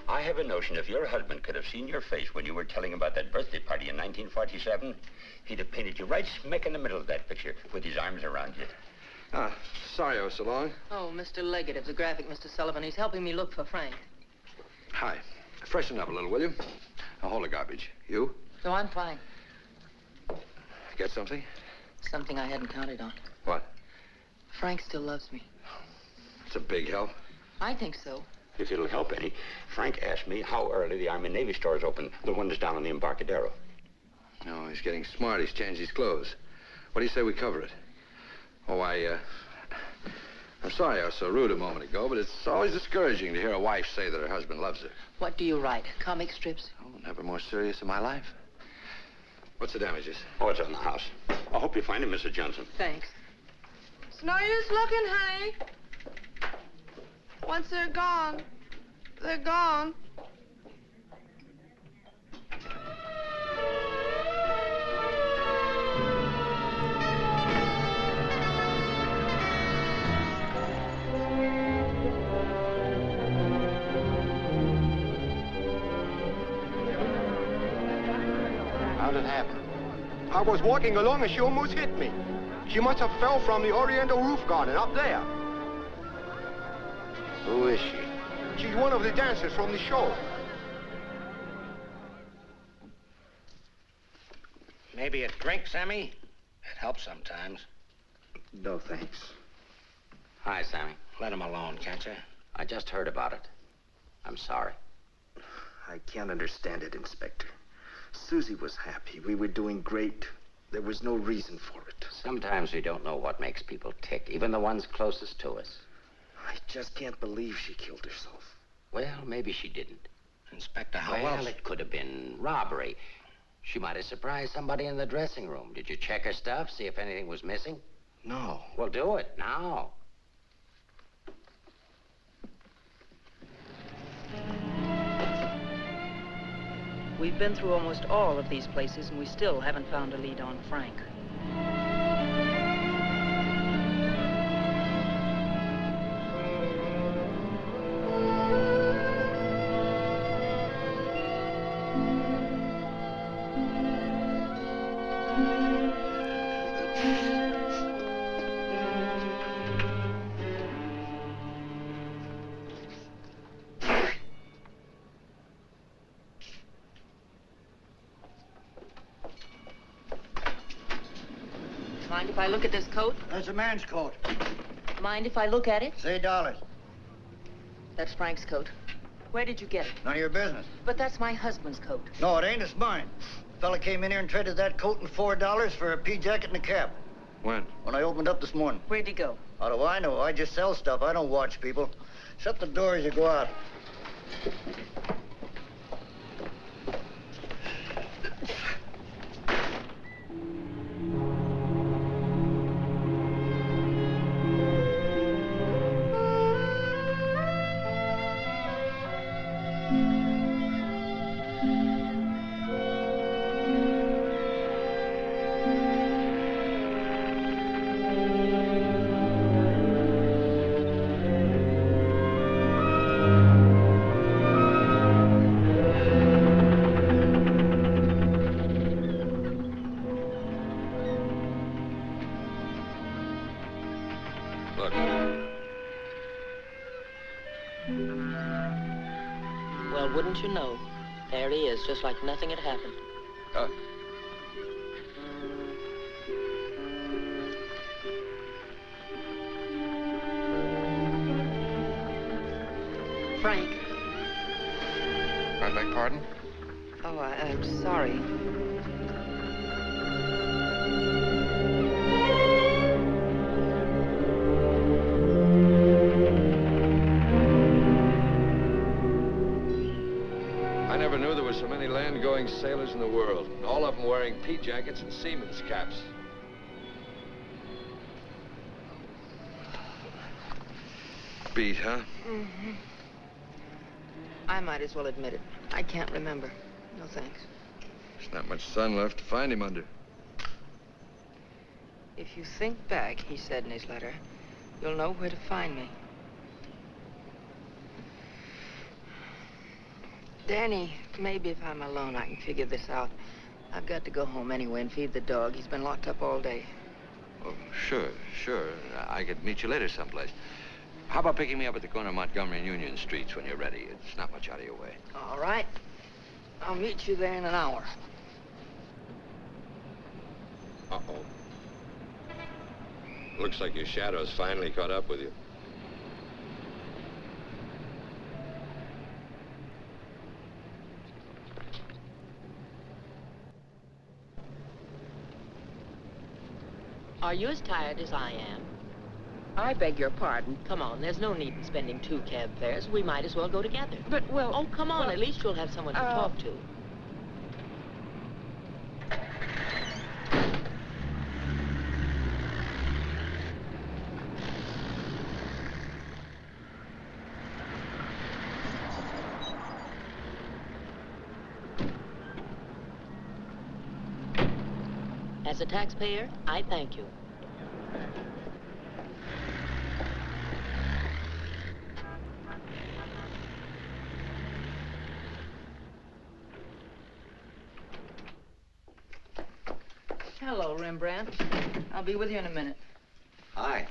I have a notion if your husband could have seen your face when you were telling about that birthday party in 1947, he'd have painted you right smack in the middle of that picture with his arms around you. Ah, sorry I was so long. Oh, Mr. Leggett of the graphic, Mr. Sullivan. He's helping me look for Frank. Hi. freshen up a little, will you? Now, hold the garbage. You? No, I'm fine. Get something? Something I hadn't counted on. What? Frank still loves me. It's a big help. I think so. If it'll help any, Frank asked me how early the Army and Navy stores open, the one that's down on the Embarcadero. No, he's getting smart. He's changed his clothes. What do you say we cover it? Oh, I'm sorry I was so rude a moment ago, but it's always discouraging to hear a wife say that her husband loves her. What do you write? Comic strips? Oh, never more serious in my life. What's the damages? Oh, it's on the house. I hope you find him, Mrs. Johnson. Thanks. It's no use looking, honey. Once they're gone, they're gone. How'd it happen? I was walking along and she almost hit me. She must have fell from the Oriental roof garden up there. Who is she? She's one of the dancers from the show. Maybe a drink, Sammy? It helps sometimes. No, thanks. Hi, Sammy. Let him alone, can't you? I just heard about it. I'm sorry. I can't understand it, Inspector. Susie was happy. We were doing great. There was no reason for it. Sometimes we don't know what makes people tick, even the ones closest to us. I just can't believe she killed herself. Well, maybe she didn't. Inspector, how Well, else? it could have been robbery. She might have surprised somebody in the dressing room. Did you check her stuff, see if anything was missing? No. Well, do it now. We've been through almost all of these places, and we still haven't found a lead on Frank. Mind if I look at this coat? That's a man's coat. Mind if I look at it? Say dollars. That's Frank's coat. Where did you get it? None of your business. But that's my husband's coat. No, it ain't. It's mine. Fella came in here and traded that coat and $4 for a pea jacket and a cap. When? When I opened up this morning. Where'd he go? How do I know? I just sell stuff. I don't watch people. Shut the door as you go out. Look. Well, wouldn't you know? There he is, just like nothing had happened. Frank. I beg pardon? Oh, I'm sorry. I never knew there were so many land-going sailors in the world. All of them wearing pea jackets and seamen's caps. Beat, huh? Mm-hmm. I might as well admit it. I can't remember. No thanks. There's not much sun left to find him under. If you think back, he said in his letter, you'll know where to find me. Danny, maybe if I'm alone, I can figure this out. I've got to go home anyway and feed the dog. He's been locked up all day. Oh, sure. I could meet you later someplace. How about picking me up at the corner of Montgomery and Union Streets when you're ready? It's not much out of your way. All right. I'll meet you there in an hour. Uh-oh. Looks like your shadow's finally caught up with you. Are you as tired as I am? I beg your pardon. Come on, there's no need in spending 2 cab fares. We might as well go together. But, well... Oh, come on. At least you'll have someone to talk to. As a taxpayer, I thank you. Hello, Rembrandt. I'll be with you in a minute. Hi.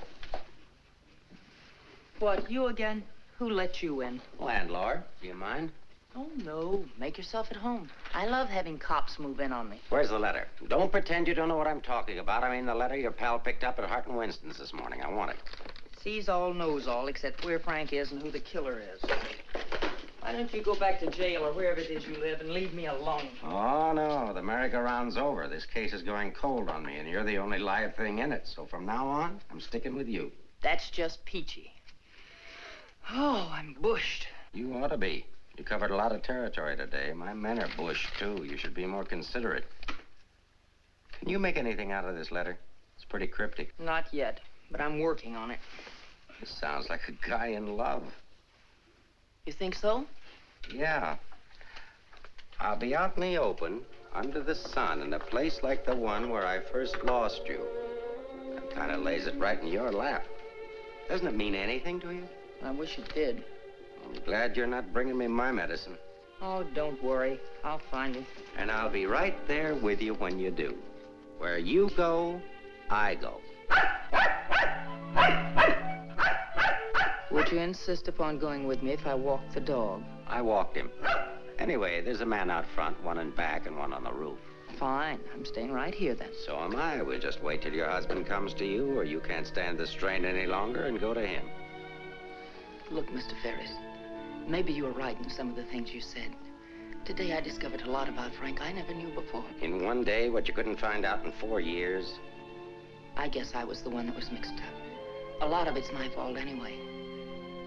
What, you again? Who let you in? Landlord, do you mind? Oh, no. Make yourself at home. I love having cops move in on me. Where's the letter? Don't pretend you don't know what I'm talking about. I mean the letter your pal picked up at Hart and Winston's this morning. I want it. Sees all, knows all, except where Frank is and who the killer is. Why don't you go back to jail or wherever it is you live and leave me alone? Oh, no. The merry-go-round's over. This case is going cold on me, and you're the only live thing in it. So from now on, I'm sticking with you. That's just peachy. Oh, I'm bushed. You ought to be. You covered a lot of territory today. My men are bushed, too. You should be more considerate. Can you make anything out of this letter? It's pretty cryptic. Not yet, but I'm working on it. This sounds like a guy in love. You think so? Yeah. I'll be out in the open, under the sun, in a place like the one where I first lost you. That kind of lays it right in your lap. Doesn't it mean anything to you? I wish it did. I'm glad you're not bringing me my medicine. Oh, don't worry. I'll find you. And I'll be right there with you when you do. Where you go, I go. Would you insist upon going with me if I walk the dog? I walked him. Anyway, there's a man out front, one in back and one on the roof. Fine. I'm staying right here, then. So am I. We'll just wait till your husband comes to you, or you can't stand the strain any longer, and go to him. Look, Mr. Ferris, maybe you were right in some of the things you said. Today I discovered a lot about Frank I never knew before. In one day, what you couldn't find out in 4 years? I guess I was the one that was mixed up. A lot of it's my fault anyway.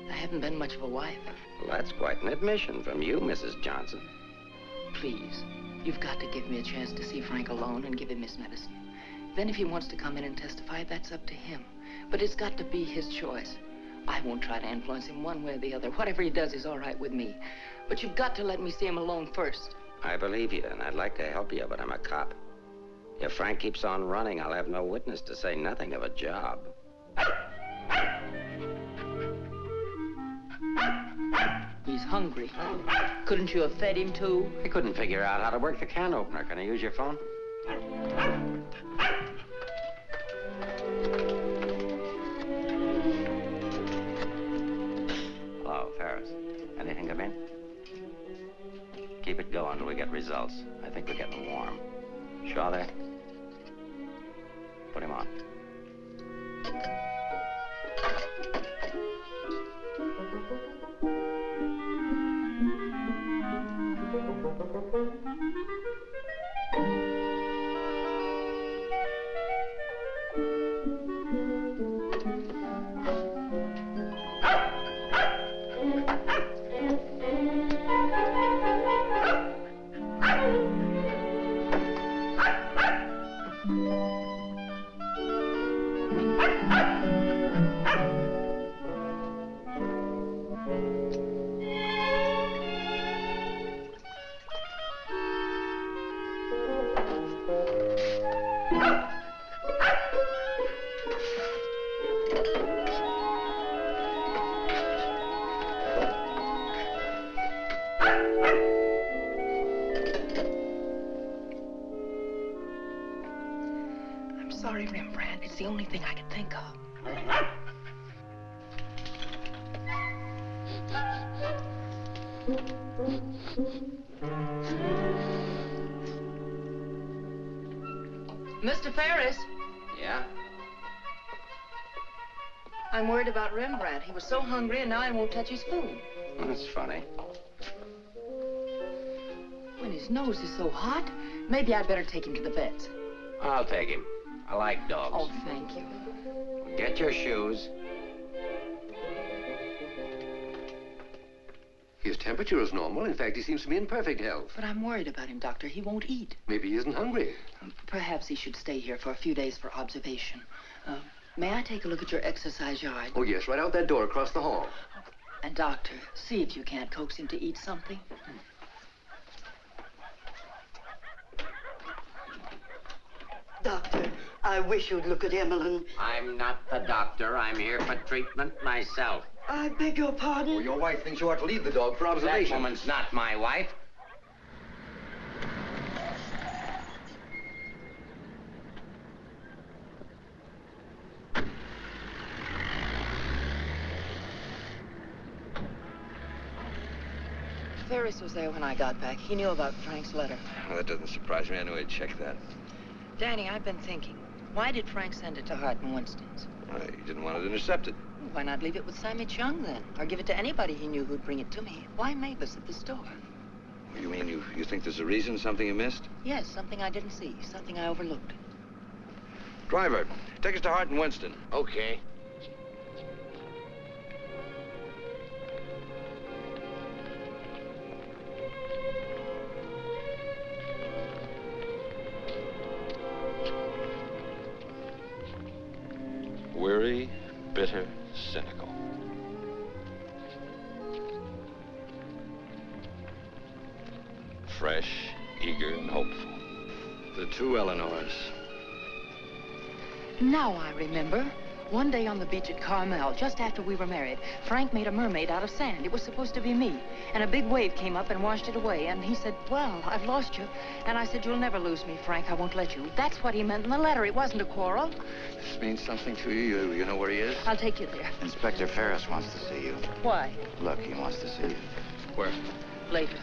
I haven't been much of a wife. Well, that's quite an admission from you, Mrs. Johnson. Please, you've got to give me a chance to see Frank alone and give him his medicine. Then if he wants to come in and testify, that's up to him. But it's got to be his choice. I won't try to influence him one way or the other. Whatever he does is all right with me. But you've got to let me see him alone first. I believe you, and I'd like to help you, but I'm a cop. If Frank keeps on running, I'll have no witness to say nothing of a job. He's hungry. Couldn't you have fed him, too? I couldn't figure out how to work the can opener. Can I use your phone? Hello, Ferris. Anything come in? Keep it going until we get results. I think we're getting warm. Shaw there? Put him on. I'm sorry, Rembrandt. It's the only thing I could think of. Mr. Ferris, Yeah? I'm worried about Rembrandt. He was so hungry and now he won't touch his food. That's funny. When his nose is so hot, maybe I'd better take him to the vet. I'll take him. I like dogs. Oh, thank you. Get your shoes. His temperature is normal. In fact, he seems to be in perfect health. But I'm worried about him, Doctor. He won't eat. Maybe he isn't hungry. Perhaps he should stay here for a few days for observation. May I take a look at your exercise yard? Oh, yes, right out that door across the hall. And, Doctor, see if you can't coax him to eat something. Doctor, I wish you'd look at Emmeline. I'm not the doctor. I'm here for treatment myself. I beg your pardon? Well, your wife thinks you ought to leave the dog for observation. That woman's not my wife. Ferris was there when I got back. He knew about Frank's letter. Well, that doesn't surprise me. I knew he'd check that. Danny, I've been thinking. Why did Frank send it to Hart and Winston's? He didn't want it intercepted. Why not leave it with Sammy Chung, then? Or give it to anybody he knew who'd bring it to me? Why Mavis at the store? You mean you think there's a reason, something you missed? Yes, something I didn't see, something I overlooked. Driver, take us to Hart and Winston. Okay. Weary, bitter, cynical. Fresh, eager, and hopeful. The two Eleanors. Now I remember. One day on the beach at Carmel, just after we were married, Frank made a mermaid out of sand. It was supposed to be me. And a big wave came up and washed it away. And he said, well, I've lost you. And I said, you'll never lose me, Frank. I won't let you. That's what he meant in the letter. It wasn't a quarrel. This means something to you. You know where he is? I'll take you there. Inspector Ferris wants to see you. Why? Look, he wants to see you. Where? Later.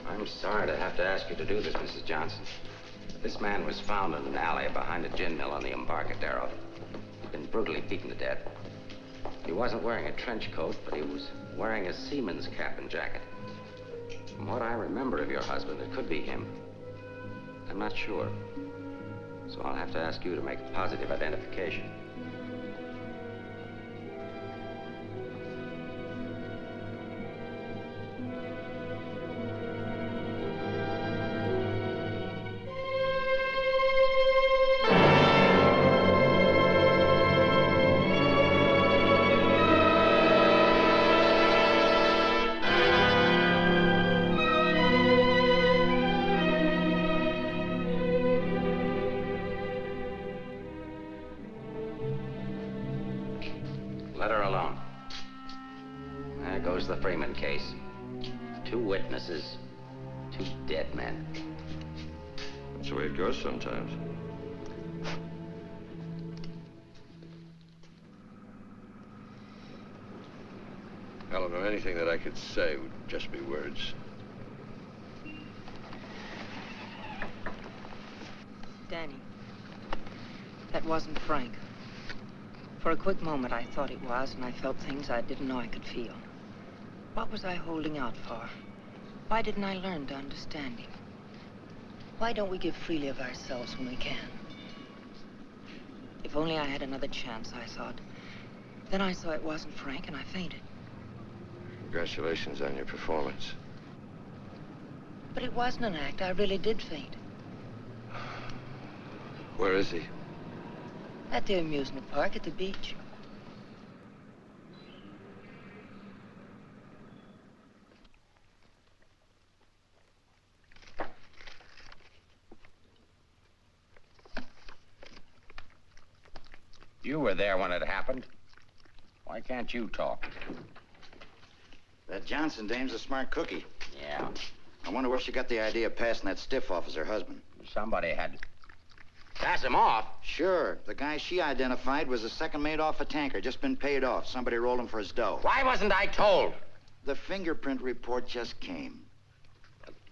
I'm sorry to have to ask you to do this, Mrs. Johnson. This man was found in an alley behind a gin mill on the Embarcadero. He'd been brutally beaten to death. He wasn't wearing a trench coat, but he was wearing a seaman's cap and jacket. From what I remember of your husband, it could be him. I'm not sure. So I'll have to ask you to make a positive identification. Let her alone. There goes the Freeman case. 2 witnesses, 2 dead men. That's the way it goes sometimes. Eleanor, anything that I could say would just be words. Danny, that wasn't Frank. For a quick moment, I thought it was, and I felt things I didn't know I could feel. What was I holding out for? Why didn't I learn to understand him? Why don't we give freely of ourselves when we can? If only I had another chance, I thought. Then I saw it wasn't Frank, and I fainted. Congratulations on your performance. But it wasn't an act. I really did faint. Where is he? At the amusement park at the beach. You were there when it happened. Why can't you talk? That Johnson dame's a smart cookie. Yeah. I wonder where she got the idea of passing that stiff off as her husband. Somebody had to pass him off. Sure. The guy she identified was a second mate off a tanker, just been paid off. Somebody rolled him for his dough. Why wasn't I told? The fingerprint report just came.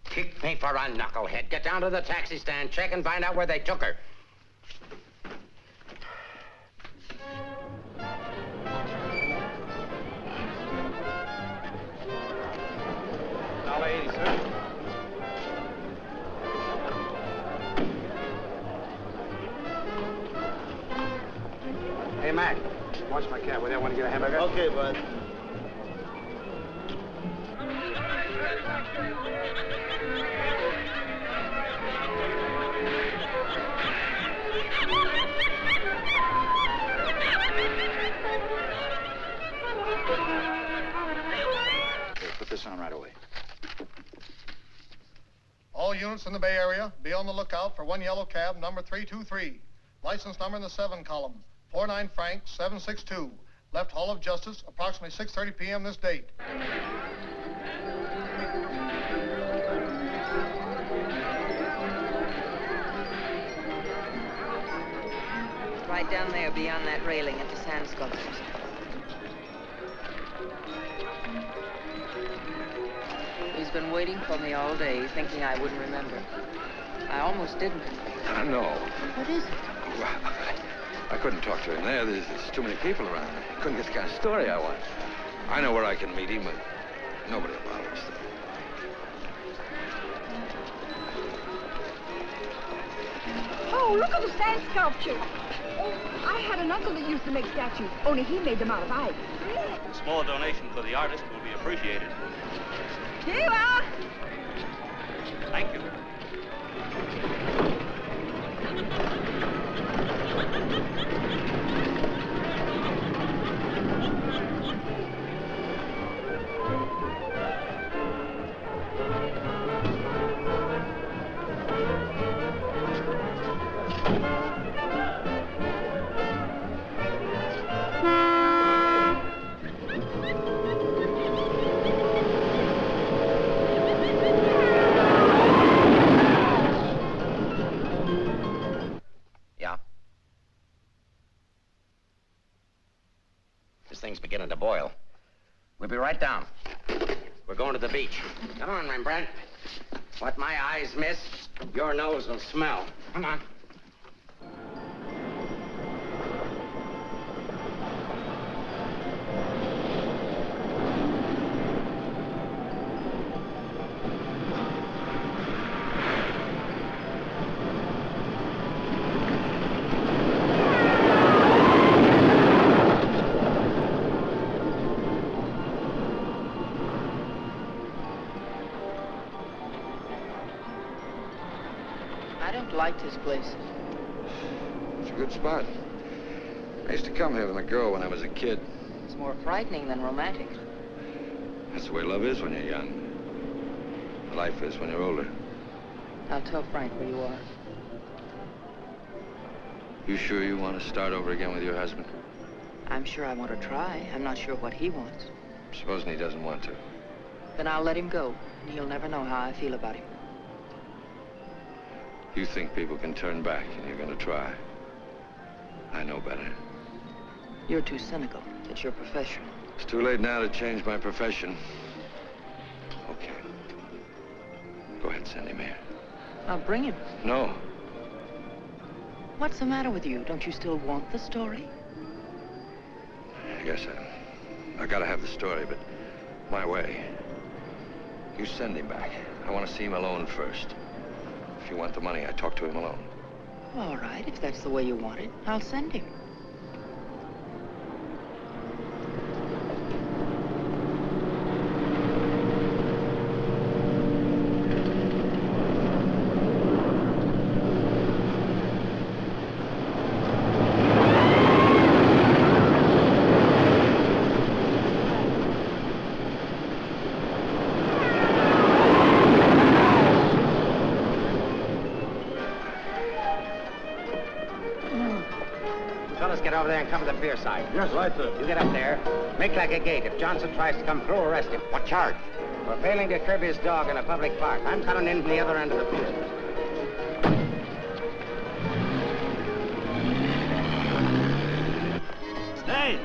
Kick me for a knucklehead. Get down to the taxi stand, check and find out where they took her. $1.80, sir. Hey, Mac, watch my cab. Will you want to get a hamburger? Okay, bud. Here, put this on right away. All units in the Bay Area, be on the lookout for one yellow cab, number 323. License number in the 7 column, 49 Frank 762. Left Hall of Justice, approximately 6:30 p.m. this date. Right down there beyond that railing at the sand sculptures. He's been waiting for me all day, thinking I wouldn't remember. I almost didn't. I know. What is it? Well, I couldn't talk to him there. There's too many people around. I couldn't get the kind of story I want. I know where I can meet him, but nobody will bother us. Oh, look at the sand sculpture. Oh, I had an uncle that used to make statues, only he made them out of ice. A small donation for the artist will be appreciated. Here you are. Thank you. This thing's beginning to boil. We'll be right down. We're going to the beach. Come on, Rembrandt. What my eyes miss, your nose will smell. Come on. Liked his place. It's a good spot. I used to come here with a girl when I was a kid. It's more frightening than romantic. That's the way love is when you're young. Life is when you're older. I'll tell Frank where you are. You sure you want to start over again with your husband? I'm sure I want to try. I'm not sure what he wants. Supposing he doesn't want to. Then I'll let him go, and he'll never know how I feel about him. You think people can turn back, and you're going to try. I know better. You're too cynical. It's your profession. It's too late now to change my profession. Okay. Go ahead, send him here. I'll bring him. No. What's the matter with you? Don't you still want the story? I guess I gotta have the story, but my way. You send him back. I want to see him alone first. If you want the money, I talk to him alone. All right, if that's the way you want it, I'll send him. cover the pier side. Yes, right there. You get up there. Make like a gate. If Johnson tries to come through, arrest him. What charge? For failing to curb his dog in a public park. I'm coming in from the other end of the pier. Hey!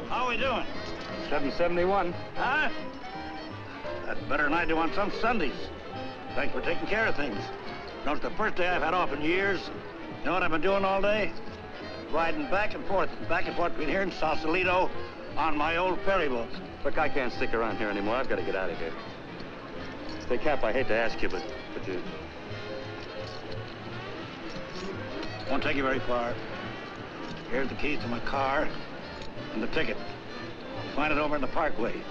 How are we doing? 771. Huh? That's better than I do on some Sundays. Thanks for taking care of things. You know, it's the first day I've had off in years. You know what I've been doing all day? Riding back and forth between here and Sausalito on my old ferry boat. Look, I can't stick around here anymore. I've got to get out of here. Say, Cap, I hate to ask you, but you... Won't take you very far. Here's the keys to my car and the ticket. Find it over in the parkway.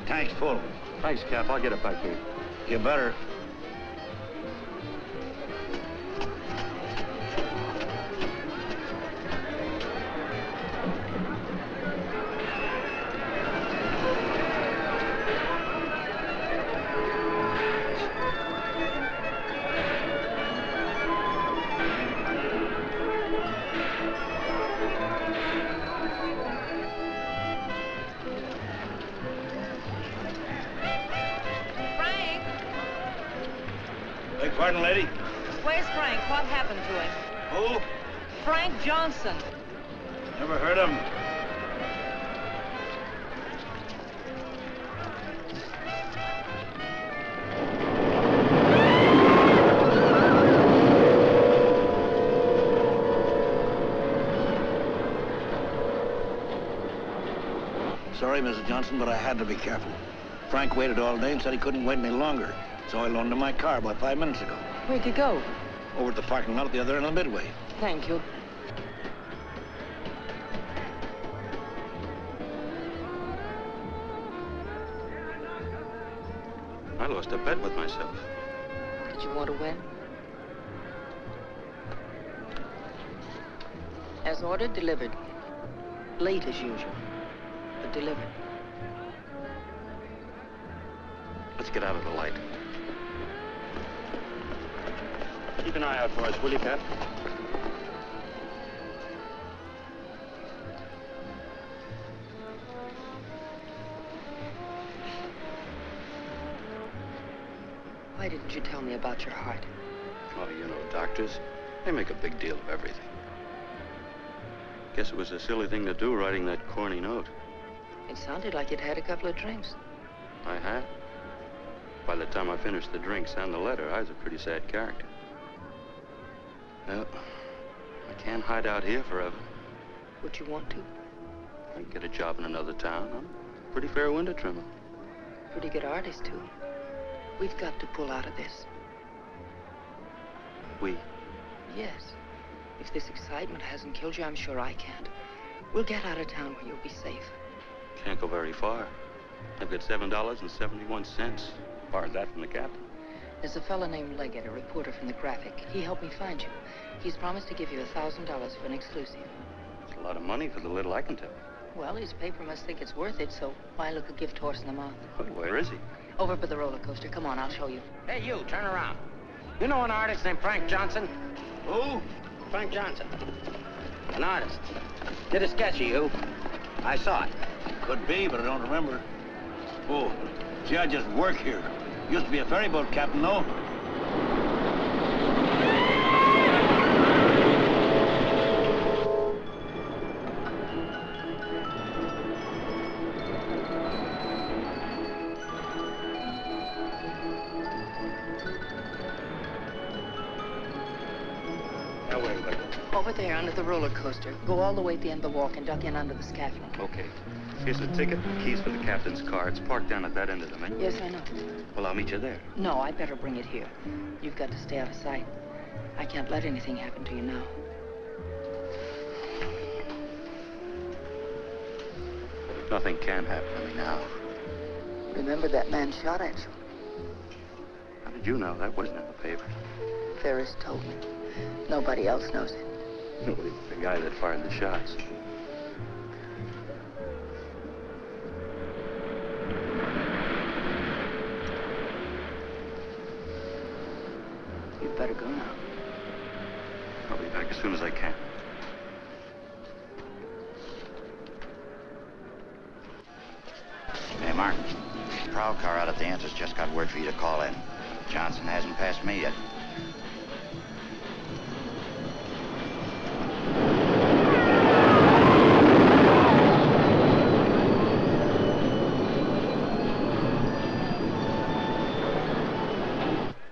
Tank's full. Thanks, Cap. I'll get it back here. You better. Pardon, lady? Where's Frank? What happened to him? Who? Frank Johnson. Never heard of him. Sorry, Mrs. Johnson, but I had to be careful. Frank waited all day and said he couldn't wait any longer. So I loaned him my car about 5 minutes ago. Where'd you go? Over at the parking lot at the other end of the Midway. Thank you. I lost a bet with myself. Did you want to win? As ordered, delivered. Late as usual, but delivered. Let's get out of the light. Keep an eye out for us, will you, Cap? Why didn't you tell me about your heart? Oh, you know, doctors, they make a big deal of everything. Guess it was a silly thing to do, writing that corny note. It sounded like you'd had a couple of drinks. I had. By the time I finished the drinks and the letter, I was a pretty sad character. Well, I can't hide out here forever. Would you want to? I can get a job in another town. I'm a pretty fair window trimmer. Pretty good artist, too. We've got to pull out of this. We? Yes. If this excitement hasn't killed you, I'm sure I can't. We'll get out of town where you'll be safe. Can't go very far. I've got $7.71. Borrowed that from the captain. There's a fellow named Leggett, a reporter from the Graphic. He helped me find you. He's promised to give you $1,000 for an exclusive. It's a lot of money for the little I can tell. Well, his paper must think it's worth it, so why look a gift horse in the mouth? Well, where is he? Over by the roller coaster. Come on, I'll show you. Hey, you, turn around. You know an artist named Frank Johnson? Who? Frank Johnson. An artist. Did a sketch of you. I saw it. Could be, but I don't remember. Oh, see, I just work here. Used to be a ferry boat captain, though. Now, where do I go? Over there, under the roller coaster. Go all the way at the end of the walk and duck in under the scaffolding. Okay. Here's the ticket and keys for the captain's car. It's parked down at that end of the main. Yes, I know. Well, I'll meet you there. No, I'd better bring it here. You've got to stay out of sight. I can't let anything happen to you now. Nothing can happen to me now. Remember that man shot at you? How did you know? That wasn't in the paper. Ferris told me. Nobody else knows it. The guy that fired the shots. You'd better go now. I'll be back as soon as I can. Mark, the prowl car out at the entrance just got word for you to call in. Johnson hasn't passed me yet.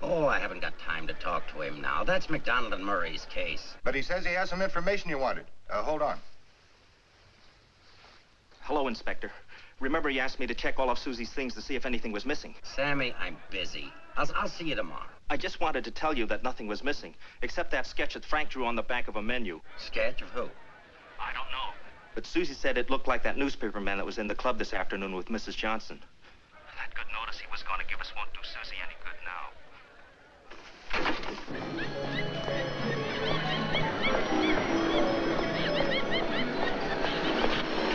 Oh, I haven't got time to talk to him now. That's McDonald and Murray's case. But he says he has some information you wanted. Hold on. Hello, Inspector. Remember you asked me to check all of Susie's things to see if anything was missing? Sammy, I'm busy. I'll see you tomorrow. I just wanted to tell you that nothing was missing, except that sketch that Frank drew on the back of a menu. Sketch of who? I don't know. But Susie said it looked like that newspaper man that was in the club this afternoon with Mrs. Johnson. I had good notice he was going to give us won't do Susie any good now.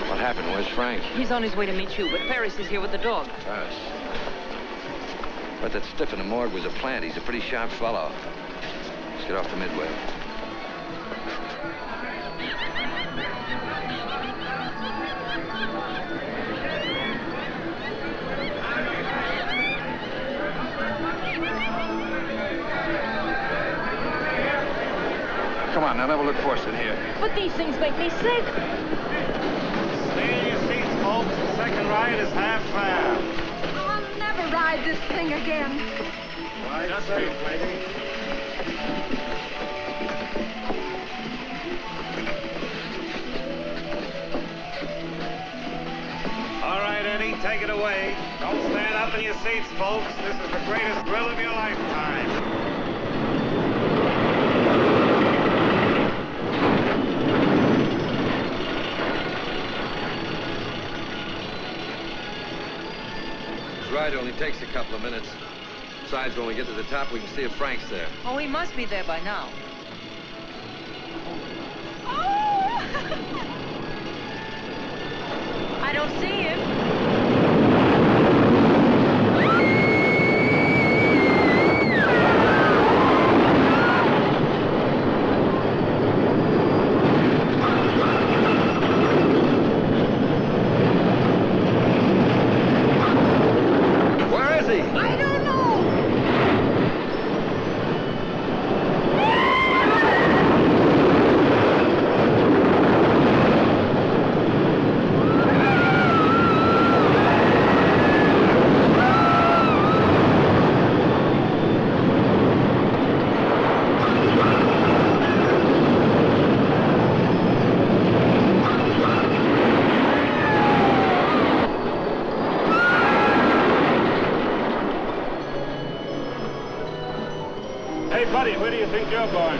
What happened? Where's Frank? He's on his way to meet you, but Ferris is here with the dog. Ferris. But that stiff in the morgue was a plant. He's a pretty sharp fellow. Let's get off the Midway. Come on, now never look for us in here. But these things make me sick. Stay in your seats, folks. The second ride is half fare. I'll never ride this thing again. Right, just safe, lady. All right, Eddie, take it away. Don't stand up in your seats, folks. This is the greatest thrill of your lifetime. Ride only takes a couple of minutes. Besides, when we get to the top, we can see if Frank's there. Oh, he must be there by now. I don't see him. I don't know. Hey, buddy, where do you think you're going?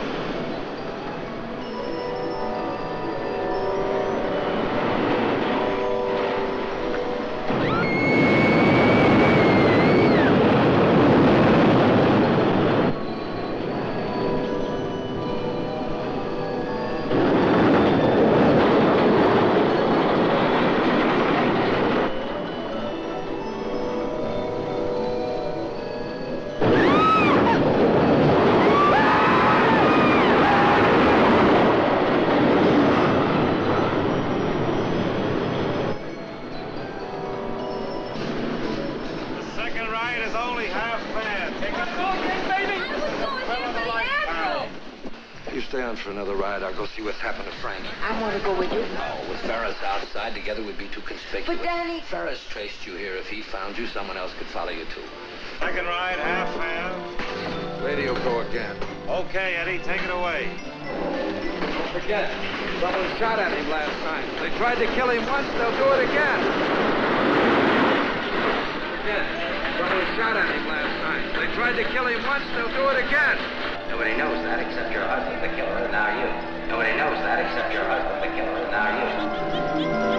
For another ride, I'll go see what's happened to Frank. I want to go with you. No, with Ferris outside together would be too conspicuous. But, Danny... Ferris traced you here. If he found you, someone else could follow you, too. Second ride, half fare. Radio go again. Okay, Eddie, take it away. Don't forget, someone shot at him last night. They tried to kill him once, they'll do it again. Again, someone shot at him last night. They tried to kill him once, they'll do it again. Nobody knows that except your husband, the killer, and now you. Nobody knows that except your husband, the killer, and now you.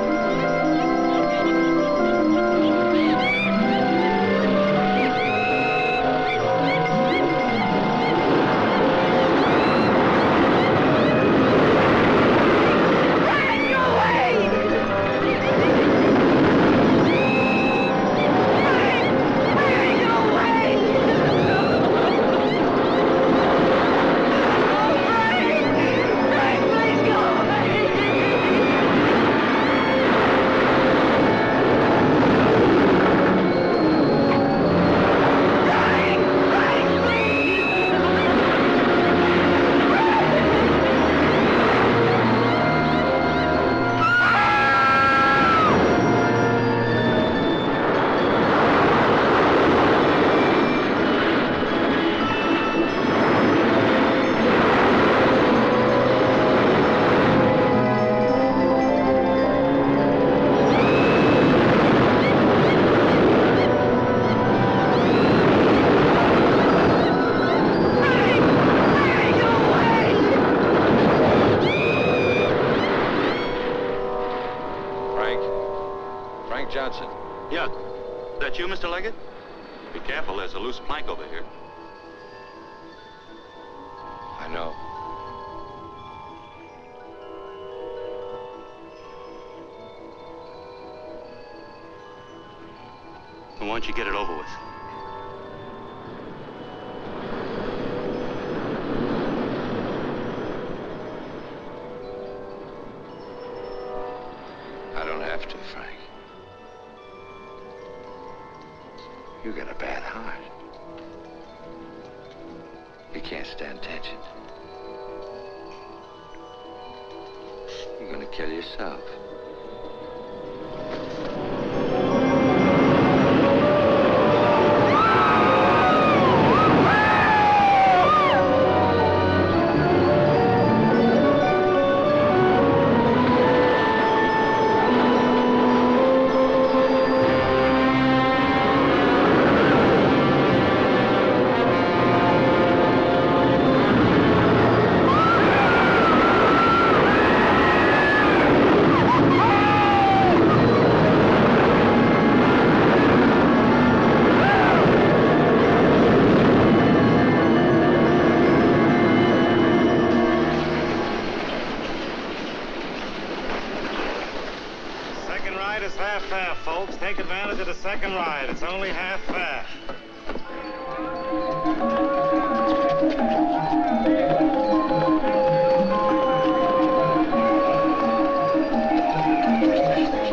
Frank. Frank Johnson. Yeah. That you, Mr. Leggett? Be careful, there's a loose plank over here. I know. Why don't you get it over with? I don't have to, Frank. You got a bad heart. You can't stand tension. You're gonna kill yourself. Take advantage of the second ride. It's only half fare.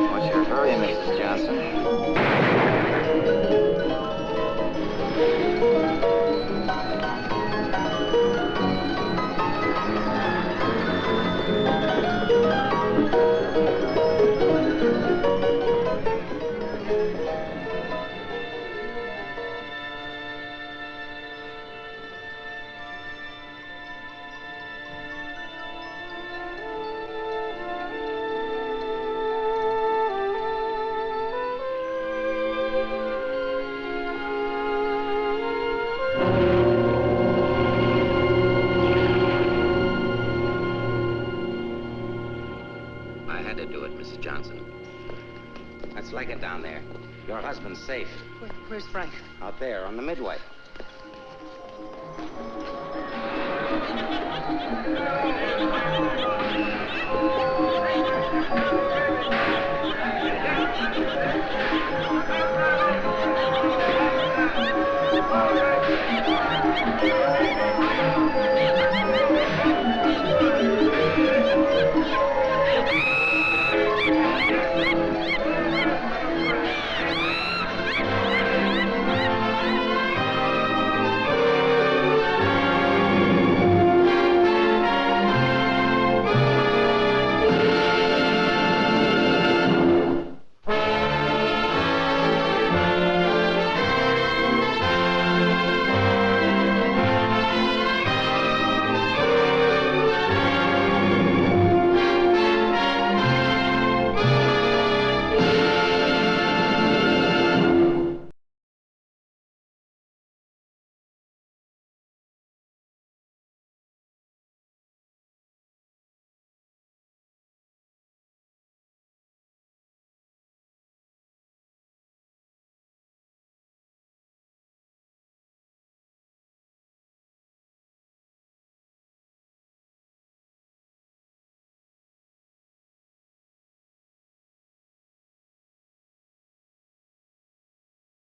What's your hurry, Mrs. Johnson? Leggett down there. Your husband's safe. Where's Frank? Out there on the midway.